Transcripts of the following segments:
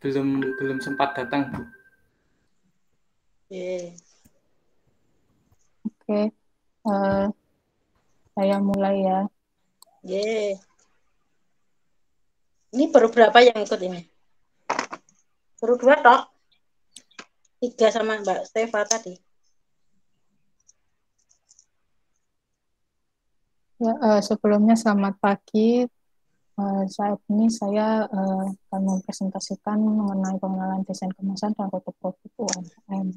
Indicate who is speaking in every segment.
Speaker 1: belum sempat datang, Bu.
Speaker 2: Oke.
Speaker 3: Oke, saya mulai ya.
Speaker 2: Ye. Ini baru berapa yang ikut ini? Baru 2 tok. 3 sama Mbak Stefa tadi.
Speaker 3: Ya, sebelumnya selamat pagi. Saat ini saya akan mempresentasikan mengenai pengenalan desain kemasan dan produk UMKM.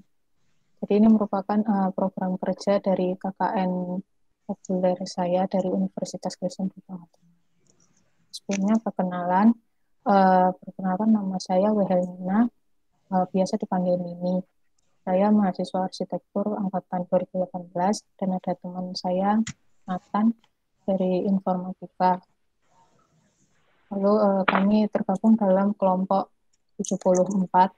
Speaker 3: Jadi ini merupakan program kerja dari KKN populer saya dari Universitas Kristen Jawa Tengah. Sebelumnya perkenalan nama saya Wehelina, biasa dipanggil Mini. Saya mahasiswa arsitektur angkatan 2018 dan ada teman saya Nathan dari informatika. Lalu kami tergabung dalam kelompok 74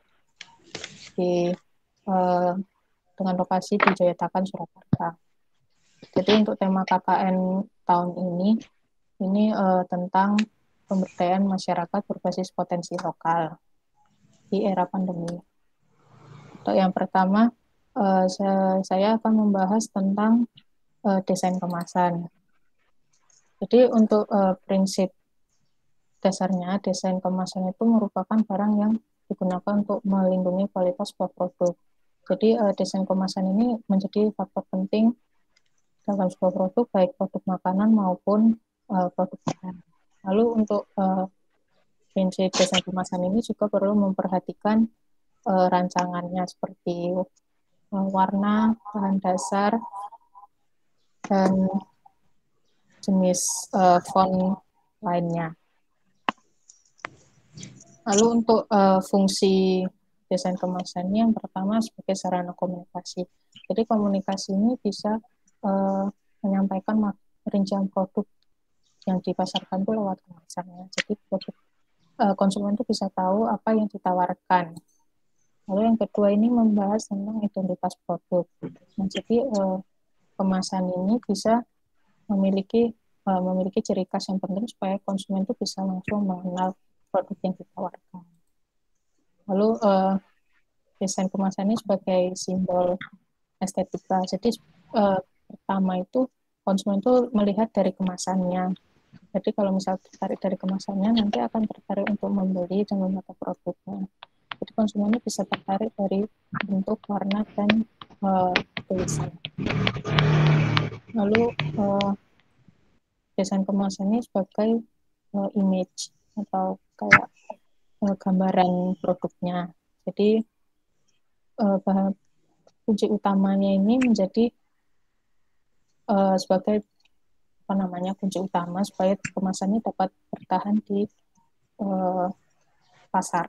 Speaker 3: dengan lokasi di Jayatakan, Surakarta. Jadi untuk tema KKN tahun ini tentang pemberdayaan masyarakat berbasis potensi lokal di era pandemi. Untuk yang pertama, saya akan membahas tentang desain kemasan. Jadi untuk prinsip dasarnya, desain kemasan itu merupakan barang yang digunakan untuk melindungi kualitas sebuah produk. Jadi desain kemasan ini menjadi faktor penting dalam sebuah produk, baik produk makanan maupun produk bahan. Lalu untuk prinsip desain kemasan ini juga perlu memperhatikan rancangannya seperti warna, bahan dasar, dan jenis font lainnya. Lalu untuk fungsi desain kemasan ini yang pertama sebagai sarana komunikasi. Jadi komunikasi ini bisa menyampaikan rincian produk yang dipasarkan itu lewat kemasannya. Jadi konsumen itu bisa tahu apa yang ditawarkan. Lalu yang kedua ini membahas tentang identitas produk. Nah, jadi kemasan ini bisa memiliki ciri khas yang penting supaya konsumen itu bisa langsung mengenal produk yang ditawarkan. Lalu desain kemasan ini sebagai simbol estetika. Jadi pertama itu konsumen itu melihat dari kemasannya. Jadi kalau misal tertarik dari kemasannya, nanti akan tertarik untuk membeli dan memakai produknya. Jadi konsumen ini bisa tertarik dari bentuk, warna, dan tulisan. Lalu desain kemasan ini sebagai image atau kayak gambaran produknya. Jadi bahan kunci utamanya ini menjadi sebagai kunci utama supaya kemasannya dapat bertahan di pasar.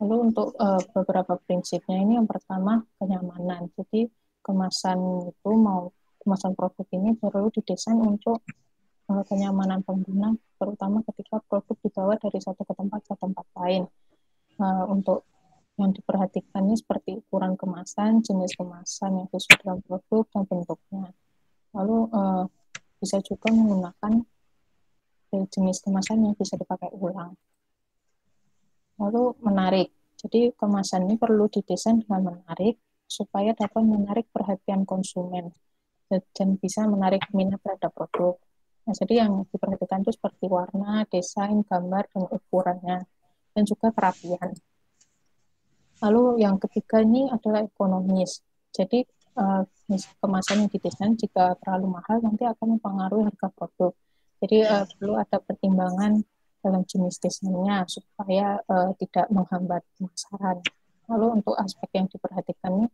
Speaker 3: Lalu untuk beberapa prinsipnya ini yang pertama kenyamanan. Jadi kemasan produk ini perlu didesain untuk kenyamanan pengguna, terutama ketika produk dibawa dari satu ke tempat lain. Untuk yang diperhatikan ini seperti ukuran kemasan, jenis kemasan yang sesuai dengan produk dan bentuknya. Lalu bisa juga menggunakan jenis kemasan yang bisa dipakai ulang. Lalu menarik. Jadi kemasan ini perlu didesain dengan menarik supaya dapat menarik perhatian konsumen dan bisa menarik minat terhadap produk. Nah, jadi yang diperhatikan itu seperti warna, desain, gambar, dan ukurannya, dan juga kerapian. Lalu yang ketiga ini adalah ekonomis. Jadi kemasan yang didesain jika terlalu mahal nanti akan mempengaruhi harga produk. Jadi perlu ada pertimbangan dalam jenis desainnya supaya tidak menghambat pemasaran. Lalu untuk aspek yang diperhatikan ini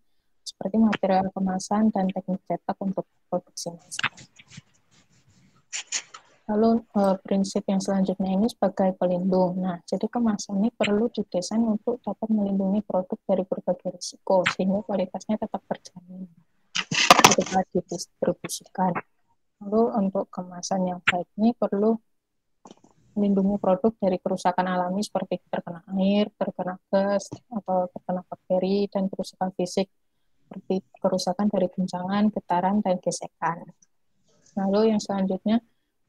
Speaker 3: seperti material kemasan dan teknik cetak untuk produksi masker. Lalu prinsip yang selanjutnya ini sebagai pelindung. Nah, jadi kemasan ini perlu didesain untuk dapat melindungi produk dari berbagai risiko sehingga kualitasnya tetap terjamin ketika didistribusikan. Lalu untuk kemasan yang baik ini perlu melindungi produk dari kerusakan alami seperti terkena air, terkena gas, atau terkena bakteri, dan kerusakan fisik seperti kerusakan dari guncangan, getaran, dan gesekan. Lalu yang selanjutnya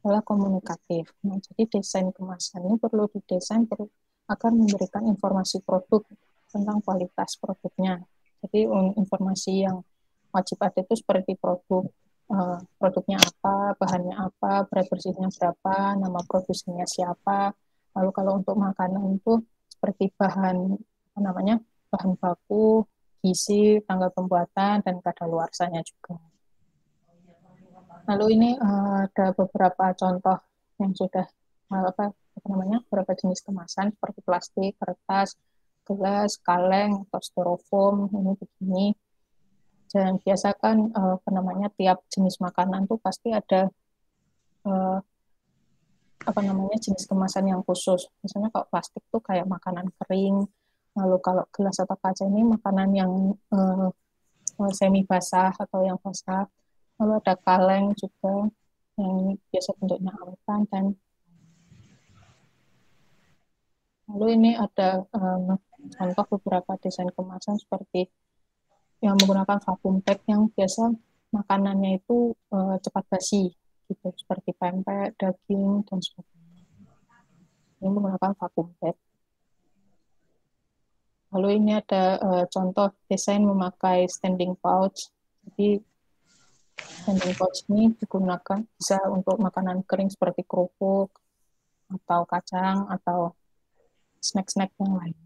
Speaker 3: adalah komunikatif. Nah, jadi desain kemasan ini perlu didesain agar memberikan informasi produk tentang kualitas produknya. Jadi informasi yang wajib ada itu seperti produknya apa, bahannya apa, berat bersihnya berapa, nama produsennya siapa. Lalu kalau untuk makanan itu seperti bahan baku, gizi, tanggal pembuatan, dan kadaluarsanya juga. Lalu ini ada beberapa contoh yang sudah beberapa jenis kemasan seperti plastik, kertas, gelas, kaleng, atau styrofoam ini begini. Dan biasa kan tiap jenis makanan tuh pasti ada jenis kemasan yang khusus. Misalnya kalau plastik tuh kayak makanan kering, lalu kalau gelas atau kaca ini makanan yang semi basah atau yang basah. Lalu ada kaleng juga yang biasa bentuknya autan, dan lalu ini ada contoh beberapa desain kemasan seperti yang menggunakan vacuum bag yang biasa makanannya itu cepat basi, gitu, seperti pempek, daging, dan sebagainya. Ini menggunakan vacuum bag. Lalu ini ada contoh desain memakai standing pouch. Jadi standing pouch ini digunakan bisa untuk makanan kering seperti kerupuk atau kacang atau snack-snack yang lain.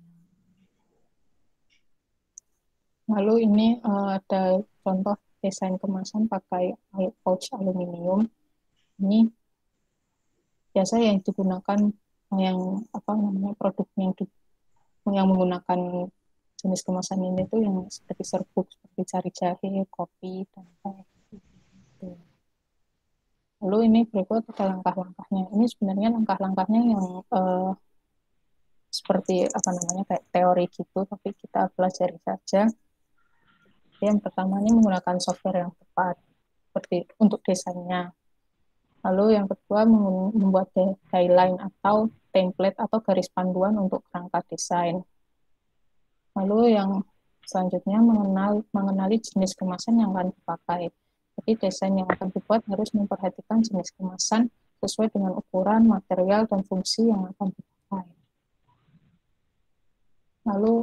Speaker 3: Lalu ini ada contoh desain kemasan pakai pouch aluminium. Ini biasa yang digunakan produk yang menggunakan jenis kemasan ini tuh yang seperti serbuk, seperti cari jahe, kopi, dan teh. Lalu ini berikut ada langkah-langkahnya. Ini sebenarnya langkah-langkahnya yang seperti kayak teori gitu, tapi kita pelajari saja. Yang pertama ini menggunakan software yang tepat seperti untuk desainnya. Lalu yang kedua membuat guideline atau template atau garis panduan untuk kerangka desain. Lalu yang selanjutnya mengenali jenis kemasan yang akan dipakai. Jadi desain yang akan dibuat harus memperhatikan jenis kemasan sesuai dengan ukuran, material, dan fungsi yang akan dipakai. Lalu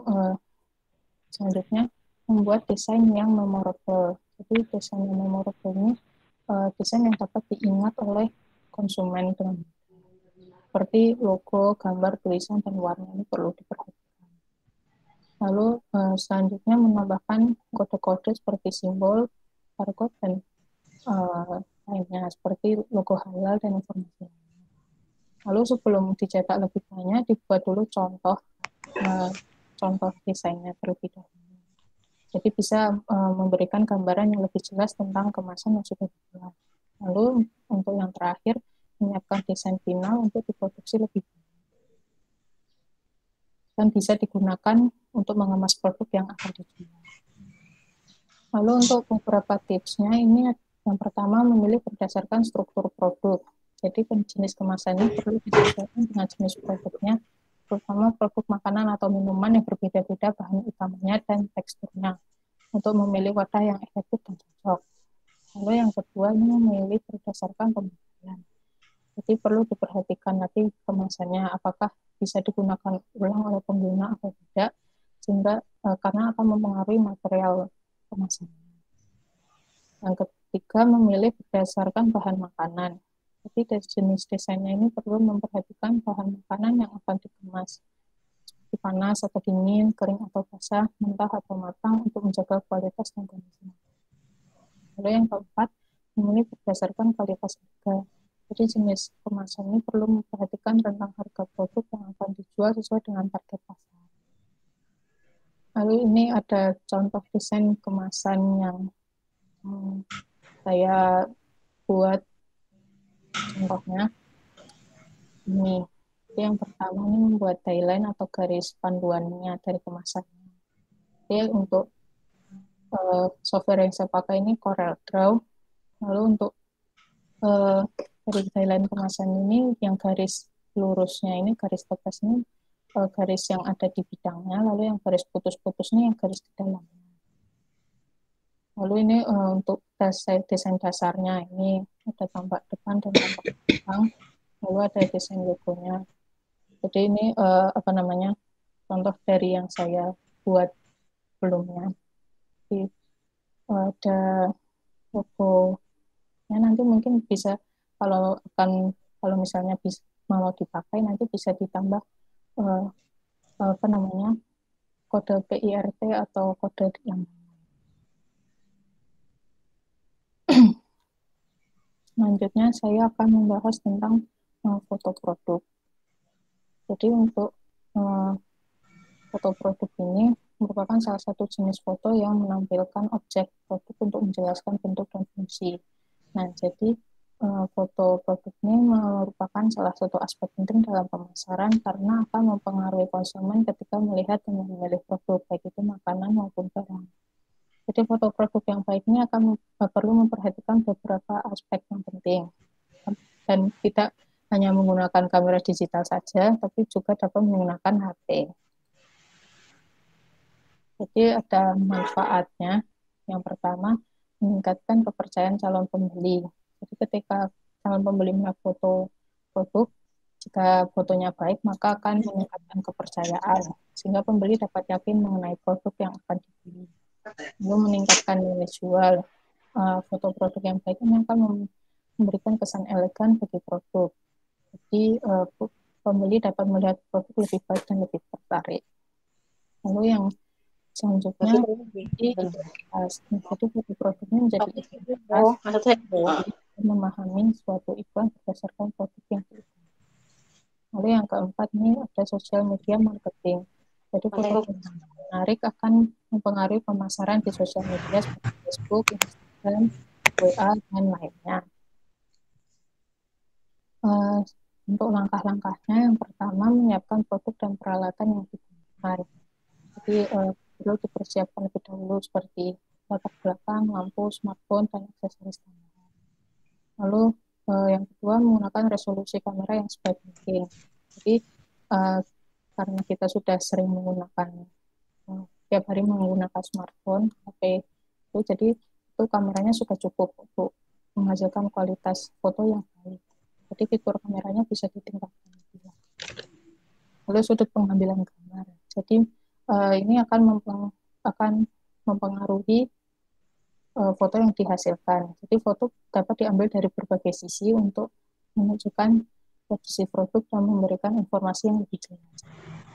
Speaker 3: selanjutnya membuat desain yang memorable. Jadi desain yang memorable ini desain yang dapat diingat oleh konsumen dengan seperti logo, gambar, tulisan, dan warna ini perlu diperhatikan. Lalu selanjutnya menambahkan kode-kode seperti simbol, barcode, dan lainnya seperti logo halal dan informasi. Lalu sebelum dicetak lebih banyak, dibuat dulu contoh desainnya terlebih dahulu. Jadi bisa memberikan gambaran yang lebih jelas tentang kemasan yang sudah dibuat. Lalu untuk yang terakhir, menyiapkan desain final untuk diproduksi lebih banyak. Dan bisa digunakan untuk mengemas produk yang akan dijual. Lalu untuk beberapa tipsnya, ini yang pertama memilih berdasarkan struktur produk. Jadi jenis kemasan ini perlu disesuaikan dengan jenis produknya, terutama produk makanan atau minuman yang berbeda-beda bahan utamanya dan teksturnya, untuk memilih wadah yang efektif dan cocok. Lalu yang kedua ini memilih berdasarkan pemakaian. Jadi perlu diperhatikan nanti kemasannya apakah bisa digunakan ulang oleh pengguna atau tidak, sehingga karena akan mempengaruhi material kemasan. Yang ketiga, memilih berdasarkan bahan makanan. Jadi jenis desainnya ini perlu memperhatikan bahan makanan yang akan dikemas, seperti panas atau dingin, kering atau basah, mentah atau matang untuk menjaga kualitas dan kondisi. Lalu yang keempat, memilih berdasarkan kualitas harga. Jadi jenis kemasan ini perlu memperhatikan tentang harga produk yang akan dijual sesuai dengan target pasar. Lalu ini ada contoh desain kemasan yang saya buat. Contohnya ini. Yang pertama ini membuat guideline atau garis panduannya dari kemasannya. Jadi untuk software yang saya pakai ini CorelDRAW. Lalu untuk dari guideline kemasan ini, yang garis lurusnya ini, garis tegas ini garis yang ada di bidangnya, lalu yang garis putus-putus ini yang garis di dalamnya. Lalu ini untuk desain dasarnya ini ada tampak depan dan tampak belakang, lalu ada desain logonya. Jadi ini contoh dari yang saya buat sebelumnya. Jadi ada logonya, nanti mungkin bisa kalau misalnya bisa mau dipakai, nanti bisa ditambah kode PIRT atau kode yang selanjutnya saya akan membahas tentang foto produk. Jadi untuk foto produk ini merupakan salah satu jenis foto yang menampilkan objek produk untuk menjelaskan bentuk dan fungsi. Nah, jadi foto produk ini merupakan salah satu aspek penting dalam pemasaran karena akan mempengaruhi konsumen ketika melihat dan memilih produk, baik itu makanan maupun barang. Jadi foto produk yang baik ini akan perlu memperhatikan beberapa aspek yang penting. Dan tidak hanya menggunakan kamera digital saja, tapi juga dapat menggunakan HP. Jadi ada manfaatnya. Yang pertama, meningkatkan kepercayaan calon pembeli. Jadi ketika calon pembeli melihat foto produk, jika fotonya baik, maka akan meningkatkan kepercayaan, sehingga pembeli dapat yakin mengenai produk yang akan dibeli. Lalu meningkatkan nilai jual. Foto produk yang baik ini akan memberikan kesan elegan bagi produk. Jadi pembeli dapat melihat produk lebih baik dan lebih tertarik. Lalu yang selanjutnya, jadi foto produknya menjadi identitas, memahami suatu iklan berdasarkan produk yang diiklan. Lalu yang keempat ini ada sosial media marketing. Jadi foto menarik akan mempengaruhi pemasaran di sosial media seperti Facebook, Instagram, WA, dan lainnya. Untuk langkah-langkahnya, yang pertama menyiapkan produk dan peralatan yang digunakan. Jadi perlu dipersiapkan lebih dahulu seperti latar belakang, lampu, smartphone, dan aksesoris kamera. Lalu yang kedua menggunakan resolusi kamera yang sebaik mungkin. Jadi karena kita sudah sering menggunakan tiap hari menggunakan smartphone, HP itu, jadi itu kameranya sudah cukup untuk menghasilkan kualitas foto yang baik. Jadi fitur kameranya bisa ditingkatkan. Lalu sudut pengambilan gambar. Jadi ini akan mempengaruhi foto yang dihasilkan. Jadi foto dapat diambil dari berbagai sisi untuk menunjukkan posisi produk dan memberikan informasi yang lebih jelas.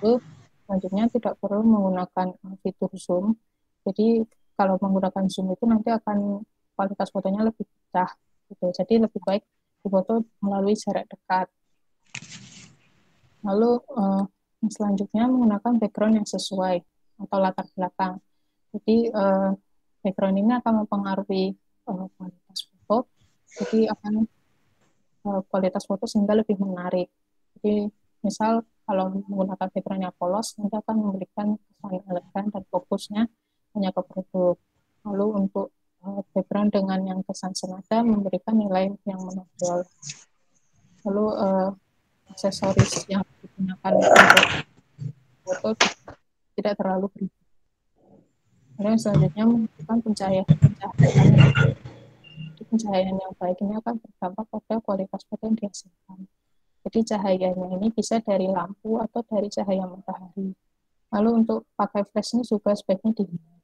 Speaker 3: Lalu selanjutnya tidak perlu menggunakan fitur zoom. Jadi kalau menggunakan zoom itu nanti akan kualitas fotonya lebih pecah. Gitu. Jadi lebih baik difoto melalui jarak dekat. Lalu selanjutnya menggunakan background yang sesuai atau latar belakang. Jadi background ini akan mempengaruhi kualitas foto. Jadi akan kualitas foto sehingga lebih menarik. Jadi misal kalau menggunakan background yang polos, nanti akan memberikan kesan elegan dan fokusnya hanya ke produk. Lalu untuk background dengan yang kesan senada memberikan nilai yang menonjol. Lalu aksesoris yang digunakan untuk foto tidak terlalu berlebihan. Lalu selanjutnya menggunakan pencahayaan yang baik ini akan berdampak pada kualitas foto yang dihasilkan. Jadi cahayanya ini bisa dari lampu atau dari cahaya matahari. Lalu untuk pakai flash ini juga sebaiknya dihindari.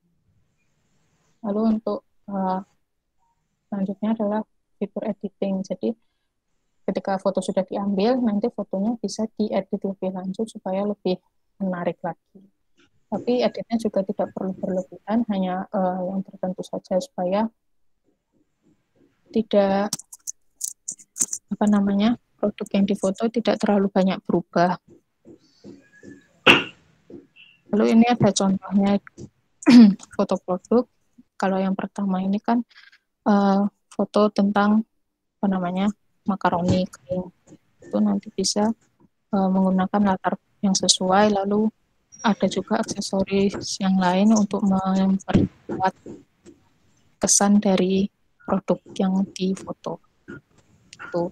Speaker 3: Lalu untuk selanjutnya adalah fitur editing. Jadi ketika foto sudah diambil, nanti fotonya bisa diedit lebih lanjut supaya lebih menarik lagi. Tapi editnya juga tidak perlu berlebihan, hanya yang tertentu saja supaya tidak produk yang difoto tidak terlalu banyak berubah. Lalu ini ada contohnya foto produk. Kalau yang pertama ini kan foto tentang makaroni kering. Itu nanti bisa menggunakan latar yang sesuai, lalu ada juga aksesoris yang lain untuk memperkuat kesan dari produk yang difoto. Itu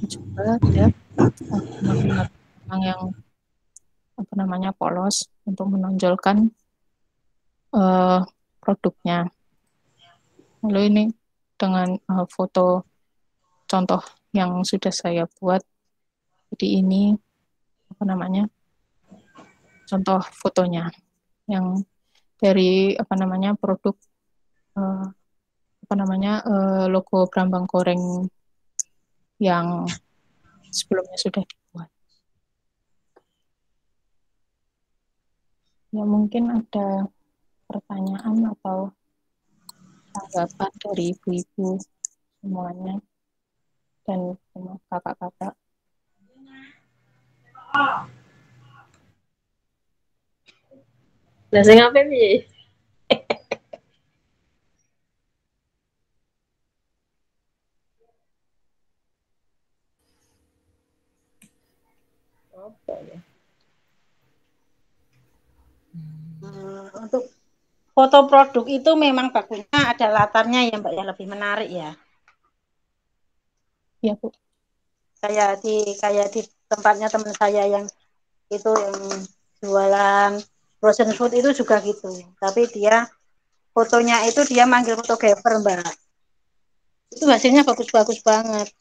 Speaker 3: juga ada yang polos untuk menonjolkan produknya. Lalu ini dengan foto contoh yang sudah saya buat. Jadi ini contoh fotonya yang dari produk logo Brambang Goreng yang sebelumnya sudah dibuat. Ya mungkin ada pertanyaan atau tanggapan dari ibu-ibu semuanya dan semua kakak-kakak.
Speaker 4: Lah sing ape piye? Apa ya?
Speaker 2: Untuk foto produk itu memang bagusnya ada latarnya ya Mbak, yang lebih menarik ya.
Speaker 3: Ya Bu.
Speaker 2: Kayak di tempatnya teman saya yang itu yang jualan frozen food itu juga gitu. Tapi dia fotonya itu dia manggil fotografer Mbak. Itu hasilnya bagus-bagus banget.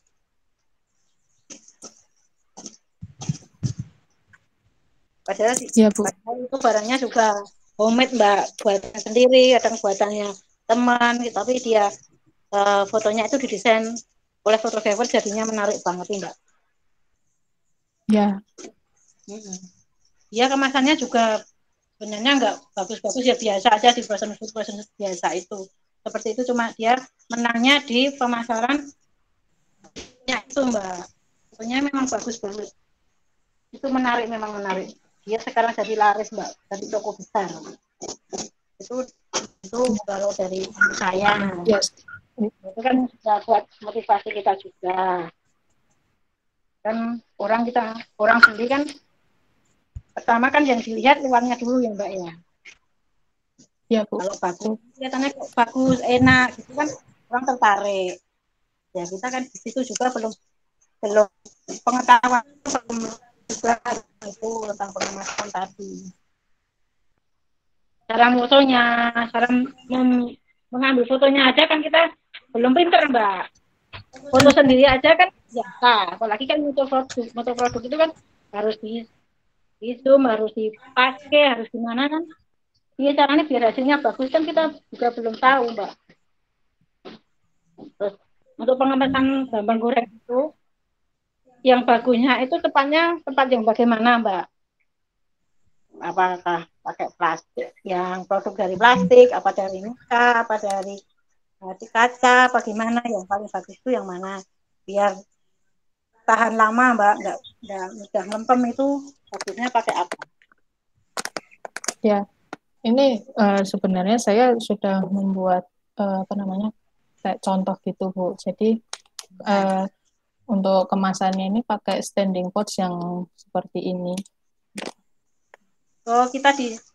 Speaker 2: Padahal
Speaker 3: Ya Bu.
Speaker 2: itu barangnya juga homemade Mbak, buatan sendiri, kadang buatannya teman, tapi dia fotonya itu didesain oleh fotografer jadinya menarik banget Mbak.
Speaker 3: Ya.
Speaker 2: Dia kemasannya juga sebenarnya nggak bagus-bagus ya, biasa aja di frozen food biasa itu. Seperti itu, cuma dia menangnya di pemasaran itu Mbak. Fotonya memang bagus banget. Itu menarik, memang menarik. Dia sekarang jadi laris Mbak, jadi toko besar. Itu kalau dari saya.
Speaker 3: Yes.
Speaker 2: Itu kan bisa buat motivasi kita juga. Kan orang sendiri kan pertama kan yang dilihat luarnya dulu ya Mbak ya.
Speaker 3: Ya Bu.
Speaker 2: Kalau bagus, kelihatannya kok bagus, enak, gitu kan orang tertarik. Ya kita kan di situ juga belum pengetahuan, belum juga itu tentang pengemasan tadi. Cara fotonya, cara mengambil fotonya aja kan kita belum pinter Mbak. Foto sendiri aja kan biasa, apalagi kan motor produk itu kan harus di zoom, harus dipakai, harus gimana kan. Iya, caranya biar hasilnya bagus kan kita juga belum tahu Mbak. Terus untuk pengemasan Brambang Goreng itu yang bagusnya itu tempat yang bagaimana Mbak? Apakah pakai plastik, yang produk dari plastik, apa dari muka, apa dari kaca, apa gimana? Yang paling bagus itu yang mana? Biar tahan lama Mbak, nggak mudah lempem, itu bagusnya pakai apa?
Speaker 3: Ya, ini sebenarnya saya sudah membuat kayak contoh gitu Bu. Jadi untuk kemasannya ini pakai standing pouch yang seperti ini.
Speaker 2: Oh,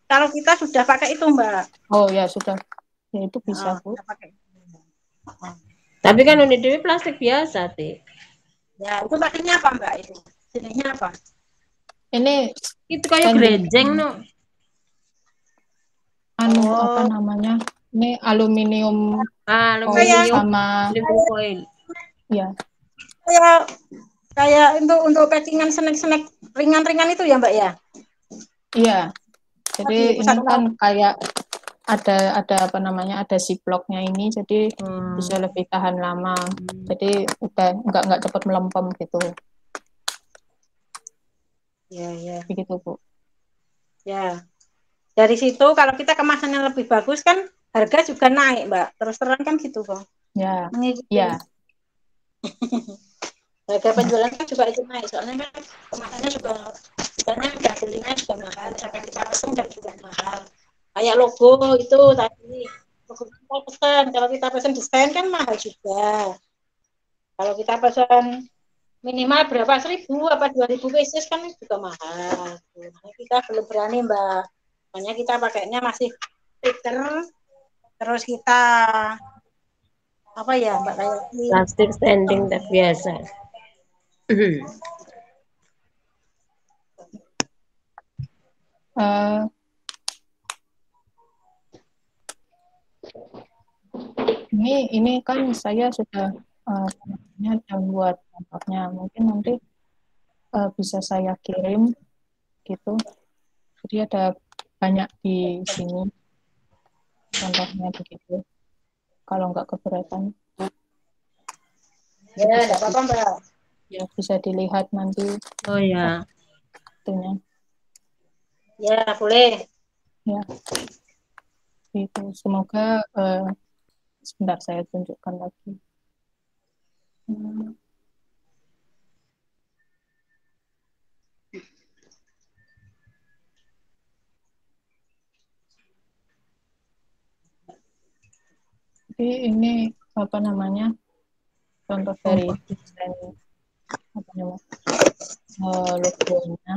Speaker 2: kalau kita sudah pakai itu Mbak.
Speaker 3: Oh ya sudah, ya itu bisa Bu.
Speaker 2: Pakai.
Speaker 4: Tapi kan unit dewi plastik biasa, Ti.
Speaker 2: Ya, itu pakainya apa Mbak itu? Jenisnya apa?
Speaker 3: Ini
Speaker 4: Itu kayak gerenjeng no.
Speaker 3: Apa namanya? Ini aluminium
Speaker 4: Aluminium
Speaker 3: sama
Speaker 4: foil.
Speaker 3: ya.
Speaker 2: Kayak untuk packingan snack ringan-ringan itu ya Mbak ya?
Speaker 3: Iya. Jadi ini kan kayak ada ada ziplocknya ini, jadi bisa lebih tahan lama. Jadi udah nggak cepat melempem gitu.
Speaker 2: Ya.
Speaker 3: Begitu Bu.
Speaker 2: Ya. Dari situ kalau kita kemasannya lebih bagus kan harga juga naik Mbak. Terus terang kan gitu Bang.
Speaker 3: Ya.
Speaker 2: Mengikuti.
Speaker 3: Ya.
Speaker 2: Harga penjualan kan juga itu naik, soalnya kan kemasannya juga misalnya belinya juga mahal, sampai kita pesen juga mahal. Kayak logo itu tadi, logo kita pesan, kalau kita pesan desain kan mahal juga. Kalau kita pesan minimal berapa, 1.000 apa 2.000 pieces kan juga mahal. Nah, kita belum berani Mbak, makanya kita pakainya masih stiker, terus kita apa ya Mbak, kayak
Speaker 4: plastik standing tak biasa.
Speaker 3: Ini kan saya sudah Ini yang buat contohnya. Mungkin nanti bisa saya kirim gitu. Jadi ada banyak di sini contohnya begitu. Kalau nggak keberatan,
Speaker 2: Ya, nggak apa-apa, Mbak.
Speaker 3: ya bisa dilihat nanti
Speaker 4: Oh ya.
Speaker 3: itunya.
Speaker 2: Ya, boleh.
Speaker 3: Ya, itu. Semoga sebentar saya tunjukkan lagi. Hmm. Jadi ini apa namanya contoh dari desain apa namanya logonya.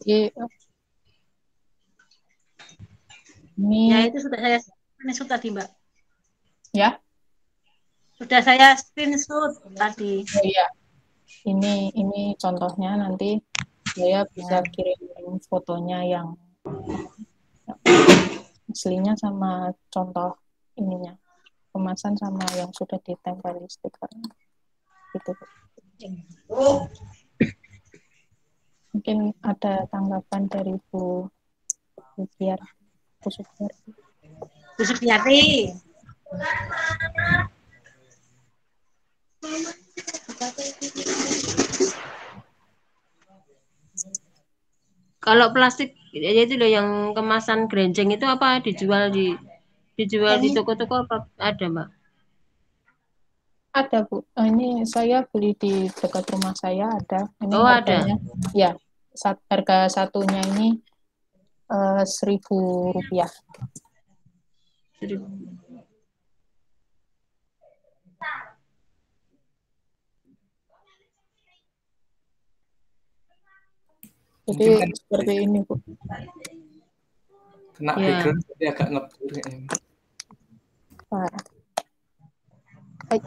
Speaker 3: Jadi
Speaker 2: Ya,
Speaker 3: ini
Speaker 2: itu sudah saya screenshot tadi, Mbak.
Speaker 3: ya,
Speaker 2: Sudah saya screenshot tadi.
Speaker 3: oh iya, ini contohnya nanti saya bisa kirim fotonya yang aslinya sama contoh ininya kemasan sama yang sudah ditempel di stikernya gitu. Mungkin ada tanggapan dari Bu Sugiar, Bu Sugiar.
Speaker 2: Bu Sugiati.
Speaker 4: Kalau plastik ya itu loh yang kemasan grenjeng itu apa dijual di toko-toko apa ada, Mbak?
Speaker 3: Ada Bu. Ini saya beli di dekat rumah saya ada. Ini
Speaker 4: Oh, ada.
Speaker 3: harganya ya harga satunya ini Rp1.000. Jadi
Speaker 1: Mungkin kan
Speaker 3: seperti ini Bu.
Speaker 1: kena
Speaker 4: Ya.
Speaker 1: background jadi agak ngebur kayaknya.
Speaker 3: Parah. Hai.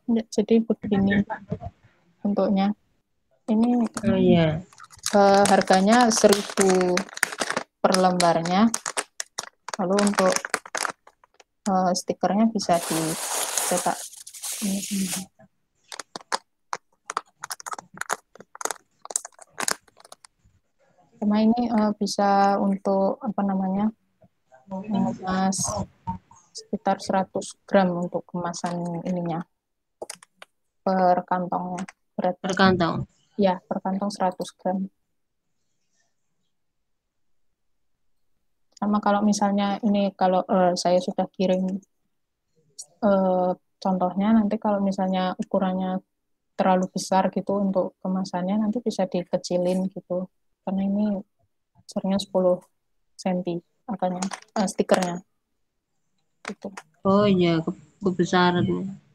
Speaker 3: Ya, jadi begini bentuknya. Ini
Speaker 4: Oh iya.
Speaker 3: harganya 1.000 per lembarnya. Lalu untuk stikernya bisa dicetak. Sama ini bisa untuk apa namanya mengemas sekitar 100 gram untuk kemasan ininya per kantongnya. Berat
Speaker 4: Per kantong.
Speaker 3: ya, per kantong 100 gram. Sama kalau misalnya ini kalau saya sudah kirim contohnya, nanti kalau misalnya ukurannya terlalu besar gitu untuk kemasannya, nanti bisa dikecilin gitu. Karena ini besarnya 10 cm apanya stikernya gitu.
Speaker 4: Oh iya, kebesaran.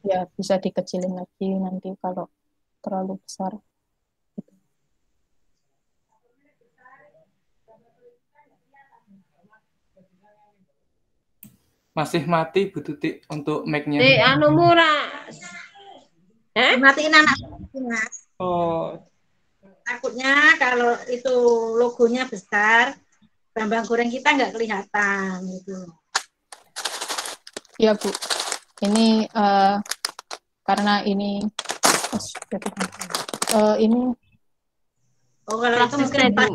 Speaker 3: Ya bisa dikecilin lagi nanti kalau terlalu besar gitu.
Speaker 1: Masih mati Bu Tuti untuk mic-nya.
Speaker 4: Anu murah.
Speaker 2: Matiin anak Mas.
Speaker 1: Oh,
Speaker 2: Takutnya kalau itu logonya besar, Bambang Goreng kita nggak kelihatan gitu.
Speaker 3: Ya Bu, ini karena ini ini
Speaker 2: Oh, kalau itu
Speaker 4: plastik
Speaker 2: mungkin
Speaker 4: standing.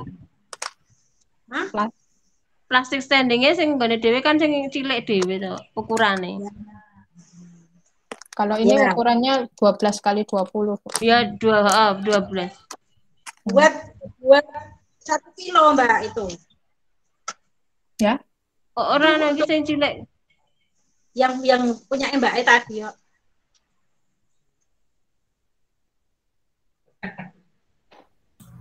Speaker 4: Plastik standingnya sing gone dhewe kan sing cilik dhewe to ukurane.
Speaker 3: kalau ini
Speaker 2: Ya.
Speaker 3: ukurannya 12 kali 20 Bu.
Speaker 4: Ya 12.
Speaker 2: Buat 1 kilo Mbak itu.
Speaker 3: Ya.
Speaker 4: Oh, ora ana iki sing cilik.
Speaker 2: Yang punya Mbak tadi yo.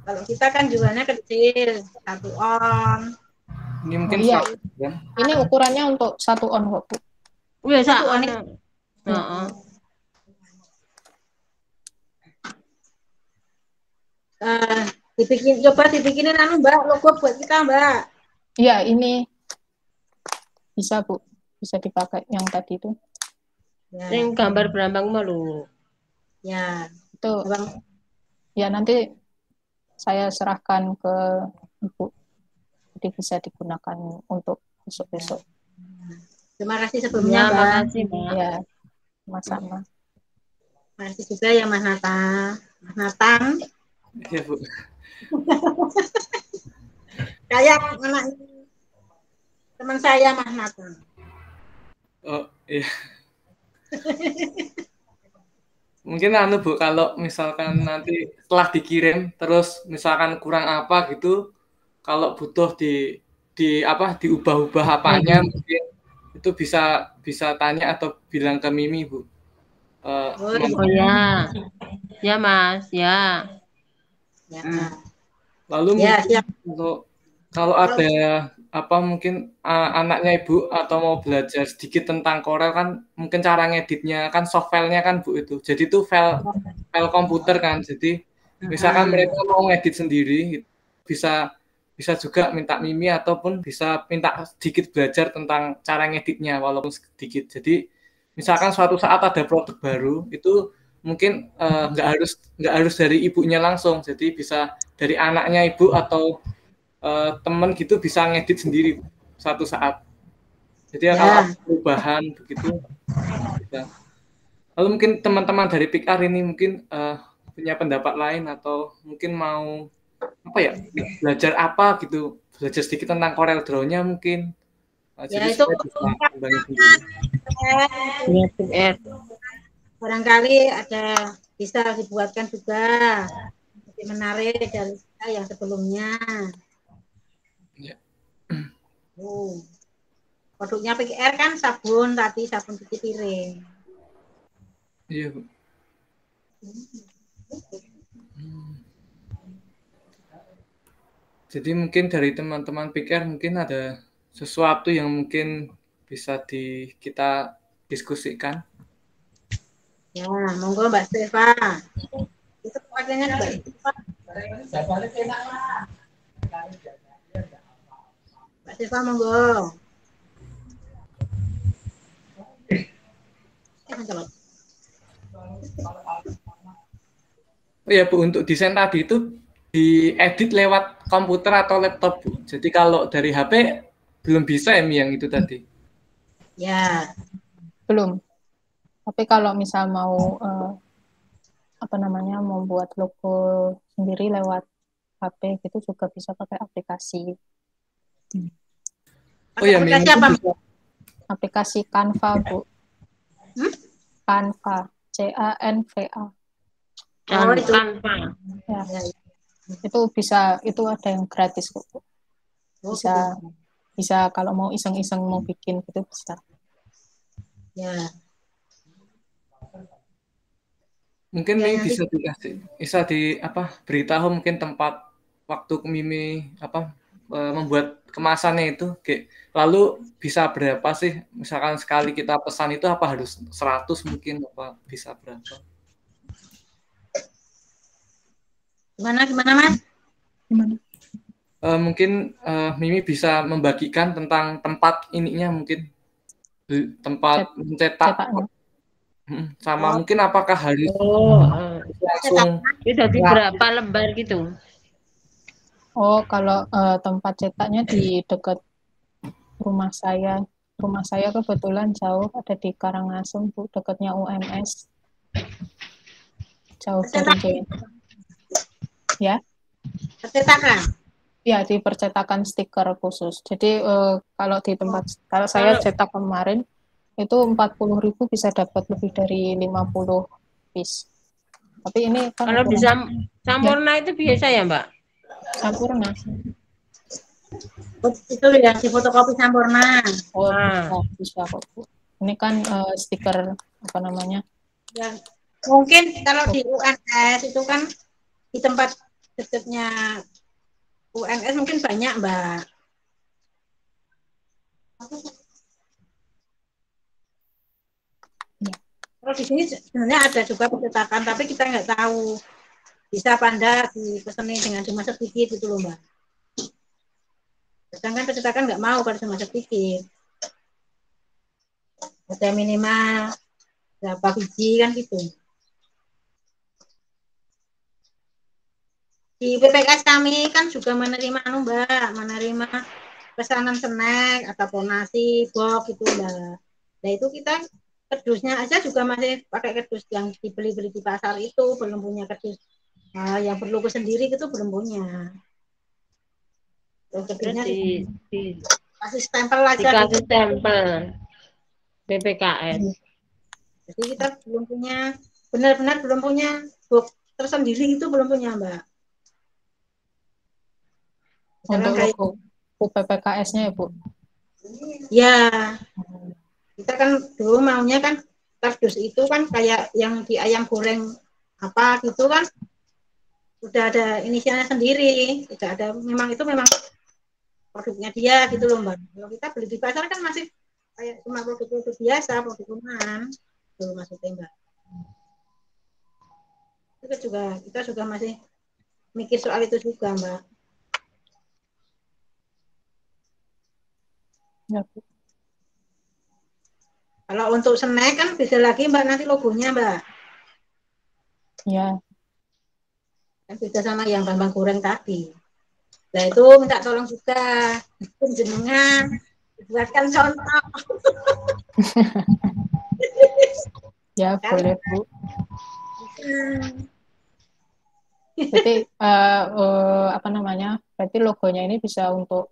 Speaker 2: Kalau kita kan jualnya kecil, 1 on.
Speaker 1: ini mungkin
Speaker 3: iya.
Speaker 1: ya.
Speaker 3: Ini ukurannya untuk 1 on kok Bu.
Speaker 4: Wis sak
Speaker 2: Satu on.
Speaker 4: ana. Heeh.
Speaker 2: Dibikinin anu Mbak, logo buat kita Mbak.
Speaker 3: Iya, ini bisa Bu, bisa dipakai yang tadi itu.
Speaker 2: Ya.
Speaker 4: Sing gambar berambang mau lho.
Speaker 2: Ya.
Speaker 3: Itu
Speaker 2: Bang.
Speaker 3: ya nanti saya serahkan ke Ibu. Jadi bisa digunakan untuk besok-besok.
Speaker 2: Terima kasih
Speaker 4: Ya,
Speaker 2: sebelumnya, Mbak.
Speaker 4: makasih, Mbak.
Speaker 3: Ya, sama-sama.
Speaker 2: Terima kasih juga ya Mas Nathan.
Speaker 1: Iya, Bu.
Speaker 2: Kayak anak teman saya Mas Nathan.
Speaker 1: Oh, iya. Mungkin Bu, kalau misalkan nanti setelah dikirim terus misalkan kurang apa gitu, kalau butuh diubah-ubah apanya mungkin itu bisa bisa tanya atau bilang ke Mimi, Bu.
Speaker 2: Oh,
Speaker 4: Oh ya, ya Mas, ya.
Speaker 2: ya.
Speaker 1: Lalu
Speaker 2: Ya,
Speaker 1: mungkin
Speaker 2: siap.
Speaker 1: kalau ada mungkin anaknya Ibu atau mau belajar sedikit tentang Corel kan mungkin cara ngeditnya kan soft file-nya kan Bu itu. Jadi itu file komputer kan. Jadi misalkan mereka mau ngedit sendiri bisa bisa juga minta Mimi ataupun bisa minta sedikit belajar tentang cara ngeditnya walaupun sedikit. Jadi misalkan suatu saat ada produk baru itu mungkin nggak harus dari ibunya langsung. Jadi bisa dari anaknya Ibu atau teman gitu bisa ngedit sendiri suatu saat. Jadi kalau ada perubahan begitu bisa. Lalu mungkin teman-teman dari PIKR ini mungkin punya pendapat lain atau mungkin mau belajar apa gitu, belajar sedikit tentang Corel Draw-nya mungkin. Jadi
Speaker 2: itu
Speaker 1: supaya bisa kembali sendiri.
Speaker 4: Ya, PR.
Speaker 2: barangkali ada bisa dibuatkan juga lebih menarik dari yang sebelumnya.
Speaker 1: Ya.
Speaker 2: Produknya PKR kan sabun cuci piring.
Speaker 1: Iya, Bu. Jadi mungkin dari teman-teman PIKR mungkin ada sesuatu yang mungkin bisa kita diskusikan.
Speaker 2: Ya, monggo Mbak Stefa. Itu pakainya Mbak Stefa. Mbak Stefa monggo.
Speaker 1: Oh ya Bu, untuk desain tadi itu diedit lewat komputer atau laptop Bu. Jadi kalau dari HP belum bisa yang itu tadi.
Speaker 2: Ya.
Speaker 3: Belum. Tapi kalau misal mau membuat logo sendiri lewat HP gitu juga bisa pakai aplikasi.
Speaker 1: Oh ya,
Speaker 2: aplikasi apa?
Speaker 3: Aplikasi Canva, Bu. Canva, CANVA.
Speaker 2: Oh, itu.
Speaker 4: Canva.
Speaker 3: Ya. Itu bisa, itu ada yang gratis kok, Bu. Bisa kalau mau iseng-iseng mau bikin gitu bisa.
Speaker 2: Ya.
Speaker 1: Mungkin Mimi bisa beritahu mungkin tempat waktu Mimi membuat kemasannya itu lalu bisa berapa sih misalkan sekali kita pesan itu apa harus 100 mungkin apa bisa berapa?
Speaker 2: Gimana Mas?
Speaker 3: Gimana?
Speaker 1: Mungkin Mimi bisa membagikan tentang tempat ininya mungkin tempat mencetak sama mungkin apakah harus langsung
Speaker 4: itu dari berapa lembar gitu?
Speaker 3: Oh, kalau tempat cetaknya di dekat rumah saya. Rumah saya kebetulan jauh, ada di Karangasem, Bu, dekatnya UMS. Jauh dari JN. Ya?
Speaker 2: Percetakan?
Speaker 3: Ya, di percetakan stiker khusus. Jadi kalau saya cetak kemarin, itu 40.000 bisa dapat lebih dari 50 piece. Tapi ini kan
Speaker 4: kalau di Sampurna itu biasa ya, Mbak?
Speaker 3: Sampurna.
Speaker 2: Itu yang di fotokopi Sampurna.
Speaker 3: Oh, bisa kok, Bu. Ini kan stiker
Speaker 2: Ya, mungkin kalau di UNS itu kan di tempat dekatnya UNS mungkin banyak, Mbak. Kalau di sini sebenarnya ada juga percetakan, tapi kita nggak tahu bisa apa enggak dipesenin dengan cuma sedikit gitu loh, Mbak. Sedangkan percetakan nggak mau kalau cuma sedikit. Ada minimal berapa biji kan gitu. Di PPKS kami kan juga menerima Mbak, menerima pesanan snack ataupun nasi, box itu Mbak. Nah itu kita kerdusnya aja juga masih pakai kerdus yang dibeli-beli di pasar itu, belum punya kerdus yang berlogo sendiri itu belum punya. Kerdusnya kasih stempel aja.
Speaker 4: Dikasih stempel PPKS.
Speaker 2: Jadi kita belum punya, benar-benar belum punya box tersendiri itu belum punya Mbak.
Speaker 3: Untuk logo PPKS-nya ya Bu?
Speaker 2: Ya, kita kan dulu maunya kan kardus itu kan kayak yang di ayam goreng apa gitu kan udah ada inisialnya sendiri, tidak ada, memang itu memang produknya dia gitu loh Mbak. Kalau kita beli di pasar kan masih kayak cuma produk-produk biasa, produk rumahan itu maksudnya Mbak. Kita juga masih mikir soal itu juga Mbak.
Speaker 3: Ya, Bu.
Speaker 2: Kalau untuk snack kan beda lagi Mbak, nanti logonya Mbak.
Speaker 3: Ya.
Speaker 2: Kan beda sama yang Bambang goreng tadi. Nah itu minta tolong juga jenengan buatkan contoh.
Speaker 3: Ya boleh Bu. Berarti apa namanya? Berarti logonya ini bisa untuk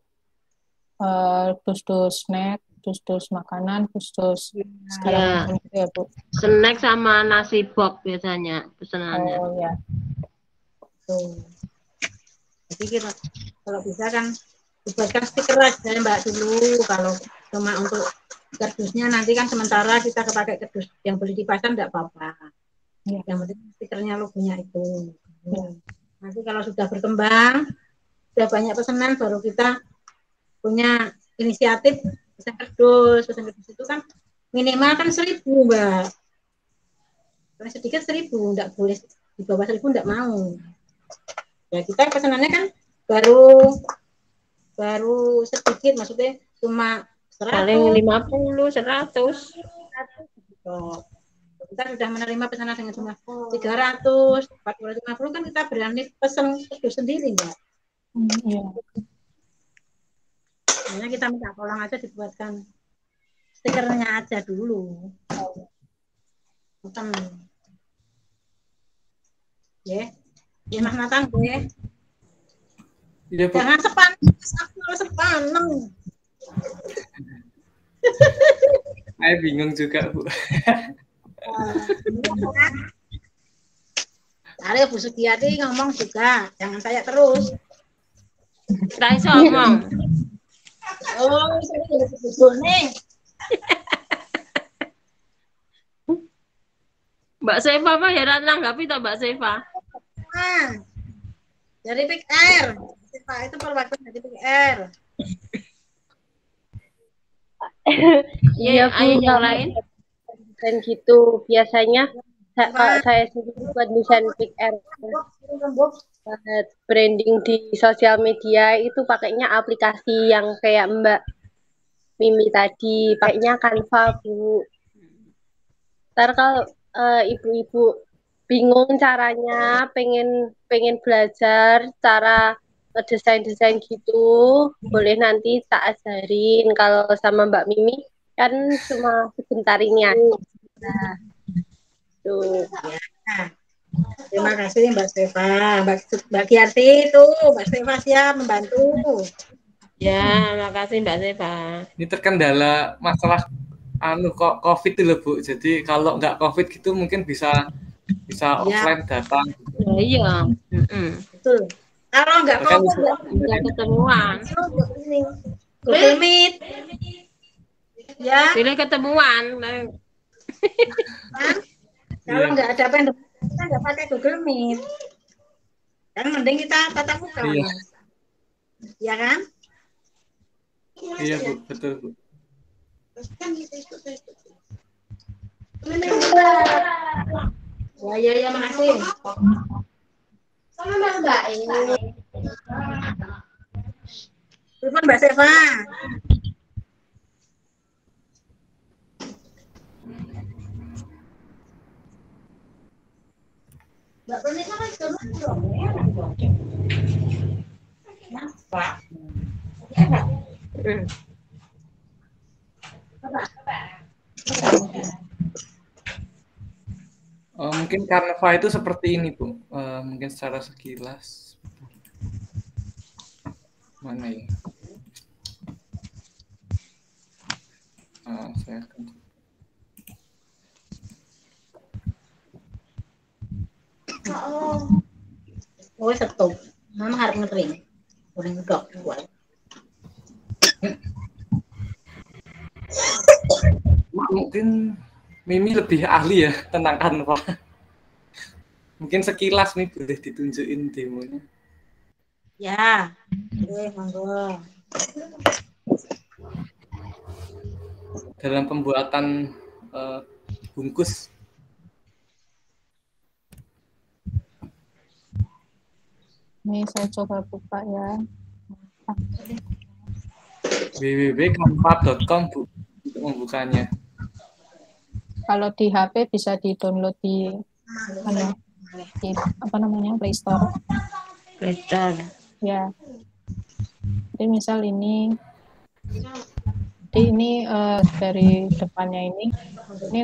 Speaker 3: dus-dus snack, dus-dus makanan, dus-dus segala macam itu ya Bu.
Speaker 4: Snack sama nasi box biasanya pesanannya.
Speaker 3: Oh ya.
Speaker 2: Tuh. Jadi kita kalau bisa kan dibuatkan stiker aja Mbak dulu, kalau cuma untuk kardusnya nanti kan sementara kita pakai kardus yang beli di pasar enggak apa-apa. Ya. Yang penting stikernya logonya itu. Ya. Nanti kalau sudah berkembang, sudah banyak pesanan baru kita punya inisiatif pesan kardus itu kan minimal kan 1.000 Mbak. Kalau sedikit 1.000, enggak boleh di bawah 1.000 enggak mau. Ya kita pesanannya kan baru sedikit, maksudnya cuma 100.
Speaker 4: Paling 50, 100.
Speaker 2: Kita sudah menerima pesanan dengan cuma 300, 450 kan kita berani pesan itu sendiri Mbak.
Speaker 3: Iya.
Speaker 2: Hanya kita minta tolong aja dibuatkan stikernya aja dulu. Ya. Ya Mas Natang ya.
Speaker 1: Iya, Bu.
Speaker 2: Jangan sepanem.
Speaker 1: Saya bingung juga, Bu.
Speaker 2: Ada Bu Sugiyati ngomong juga, jangan saya terus.
Speaker 4: Nggak iso ngomong.
Speaker 2: Oh, saya jadi betul nih.
Speaker 4: Mbak Seva apa ya nanggapi toh Mbak Seva?
Speaker 2: Dari PR. Pak itu perwakilan dari PR.
Speaker 4: Iya, ayo yang lain.
Speaker 5: Dan gitu biasanya kalau saya sendiri buat desain PR branding di sosial media itu pakainya aplikasi yang kayak Mbak Mimi tadi, pakainya Canva Bu. Ntar kalau ibu-ibu bingung caranya, pengen belajar cara desain gitu, boleh nanti tak ajarin. Kalau sama Mbak Mimi kan cuma sebentar ini aja. Nah, tuh.
Speaker 2: Ya. Terima kasih Mbak Seva, Mbak Giarti itu, Mbak Seva siap membantu.
Speaker 4: Ya, makasih Mbak Seva.
Speaker 1: Ini terkendala masalah kok COVID itu loh Bu. Jadi kalau nggak COVID gitu mungkin bisa offline datang.
Speaker 4: Ya, iya.
Speaker 2: Betul. Kalau nggak COVID
Speaker 4: nggak ketemuan.
Speaker 2: Google Meet. Ya.
Speaker 4: Pilih ketemuan.
Speaker 2: Kalau nggak ada pandemi kita nggak pakai Google Meet. Kan mending kita tatap muka.
Speaker 1: Iya.
Speaker 2: Ya kan?
Speaker 1: Iya Bu, betul Bu.
Speaker 2: Ya, makasih. Sama Mbak ini. Telepon Mbak Seva.
Speaker 1: Mungkin Canva itu seperti ini, Bu. Mungkin secara sekilas. Mana ya? Saya akan...
Speaker 2: Oh, satu. Mama harap ngering. Goreng dok.
Speaker 1: Mungkin Mimi lebih ahli ya tentang Canva. Mungkin sekilas nih boleh ditunjukin demonya.
Speaker 2: Ya, oke, monggo.
Speaker 1: Dalam pembuatan bungkus.
Speaker 3: Ini saya coba buka ya.
Speaker 1: www.canva.com, Bu, untuk membukanya.
Speaker 3: Kalau di HP bisa di-download di apa namanya, Play Store.
Speaker 4: Play Store.
Speaker 3: Ya. Jadi misal ini, dari depannya ini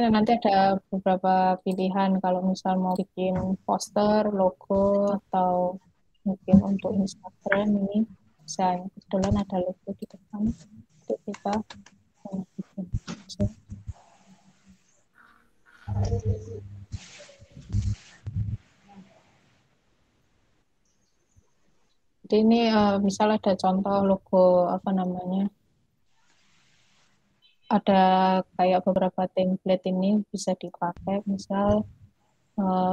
Speaker 3: nanti ada beberapa pilihan. Kalau misal mau bikin poster, logo, atau mungkin untuk Instagram ini bisa. Kebetulan ada logo di depan. Jadi kita bikin aja. Jadi ini misal ada contoh logo apa namanya, ada kayak beberapa template ini bisa dipakai, misal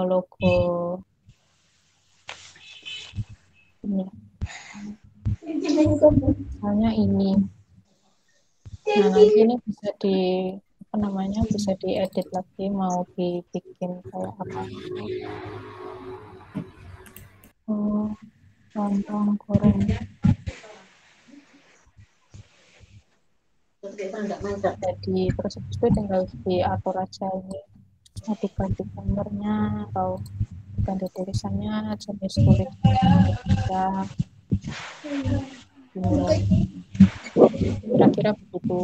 Speaker 3: logo ini, misalnya ini. Nah nanti ini bisa bisa diedit lagi, mau dibikin kayak apa. Lontong goreng. Jadi terus itu tinggal diatur aja ini, mau diganti gambarnya atau diganti tulisannya, jenis tulisnya bisa. Kira-kira begitu.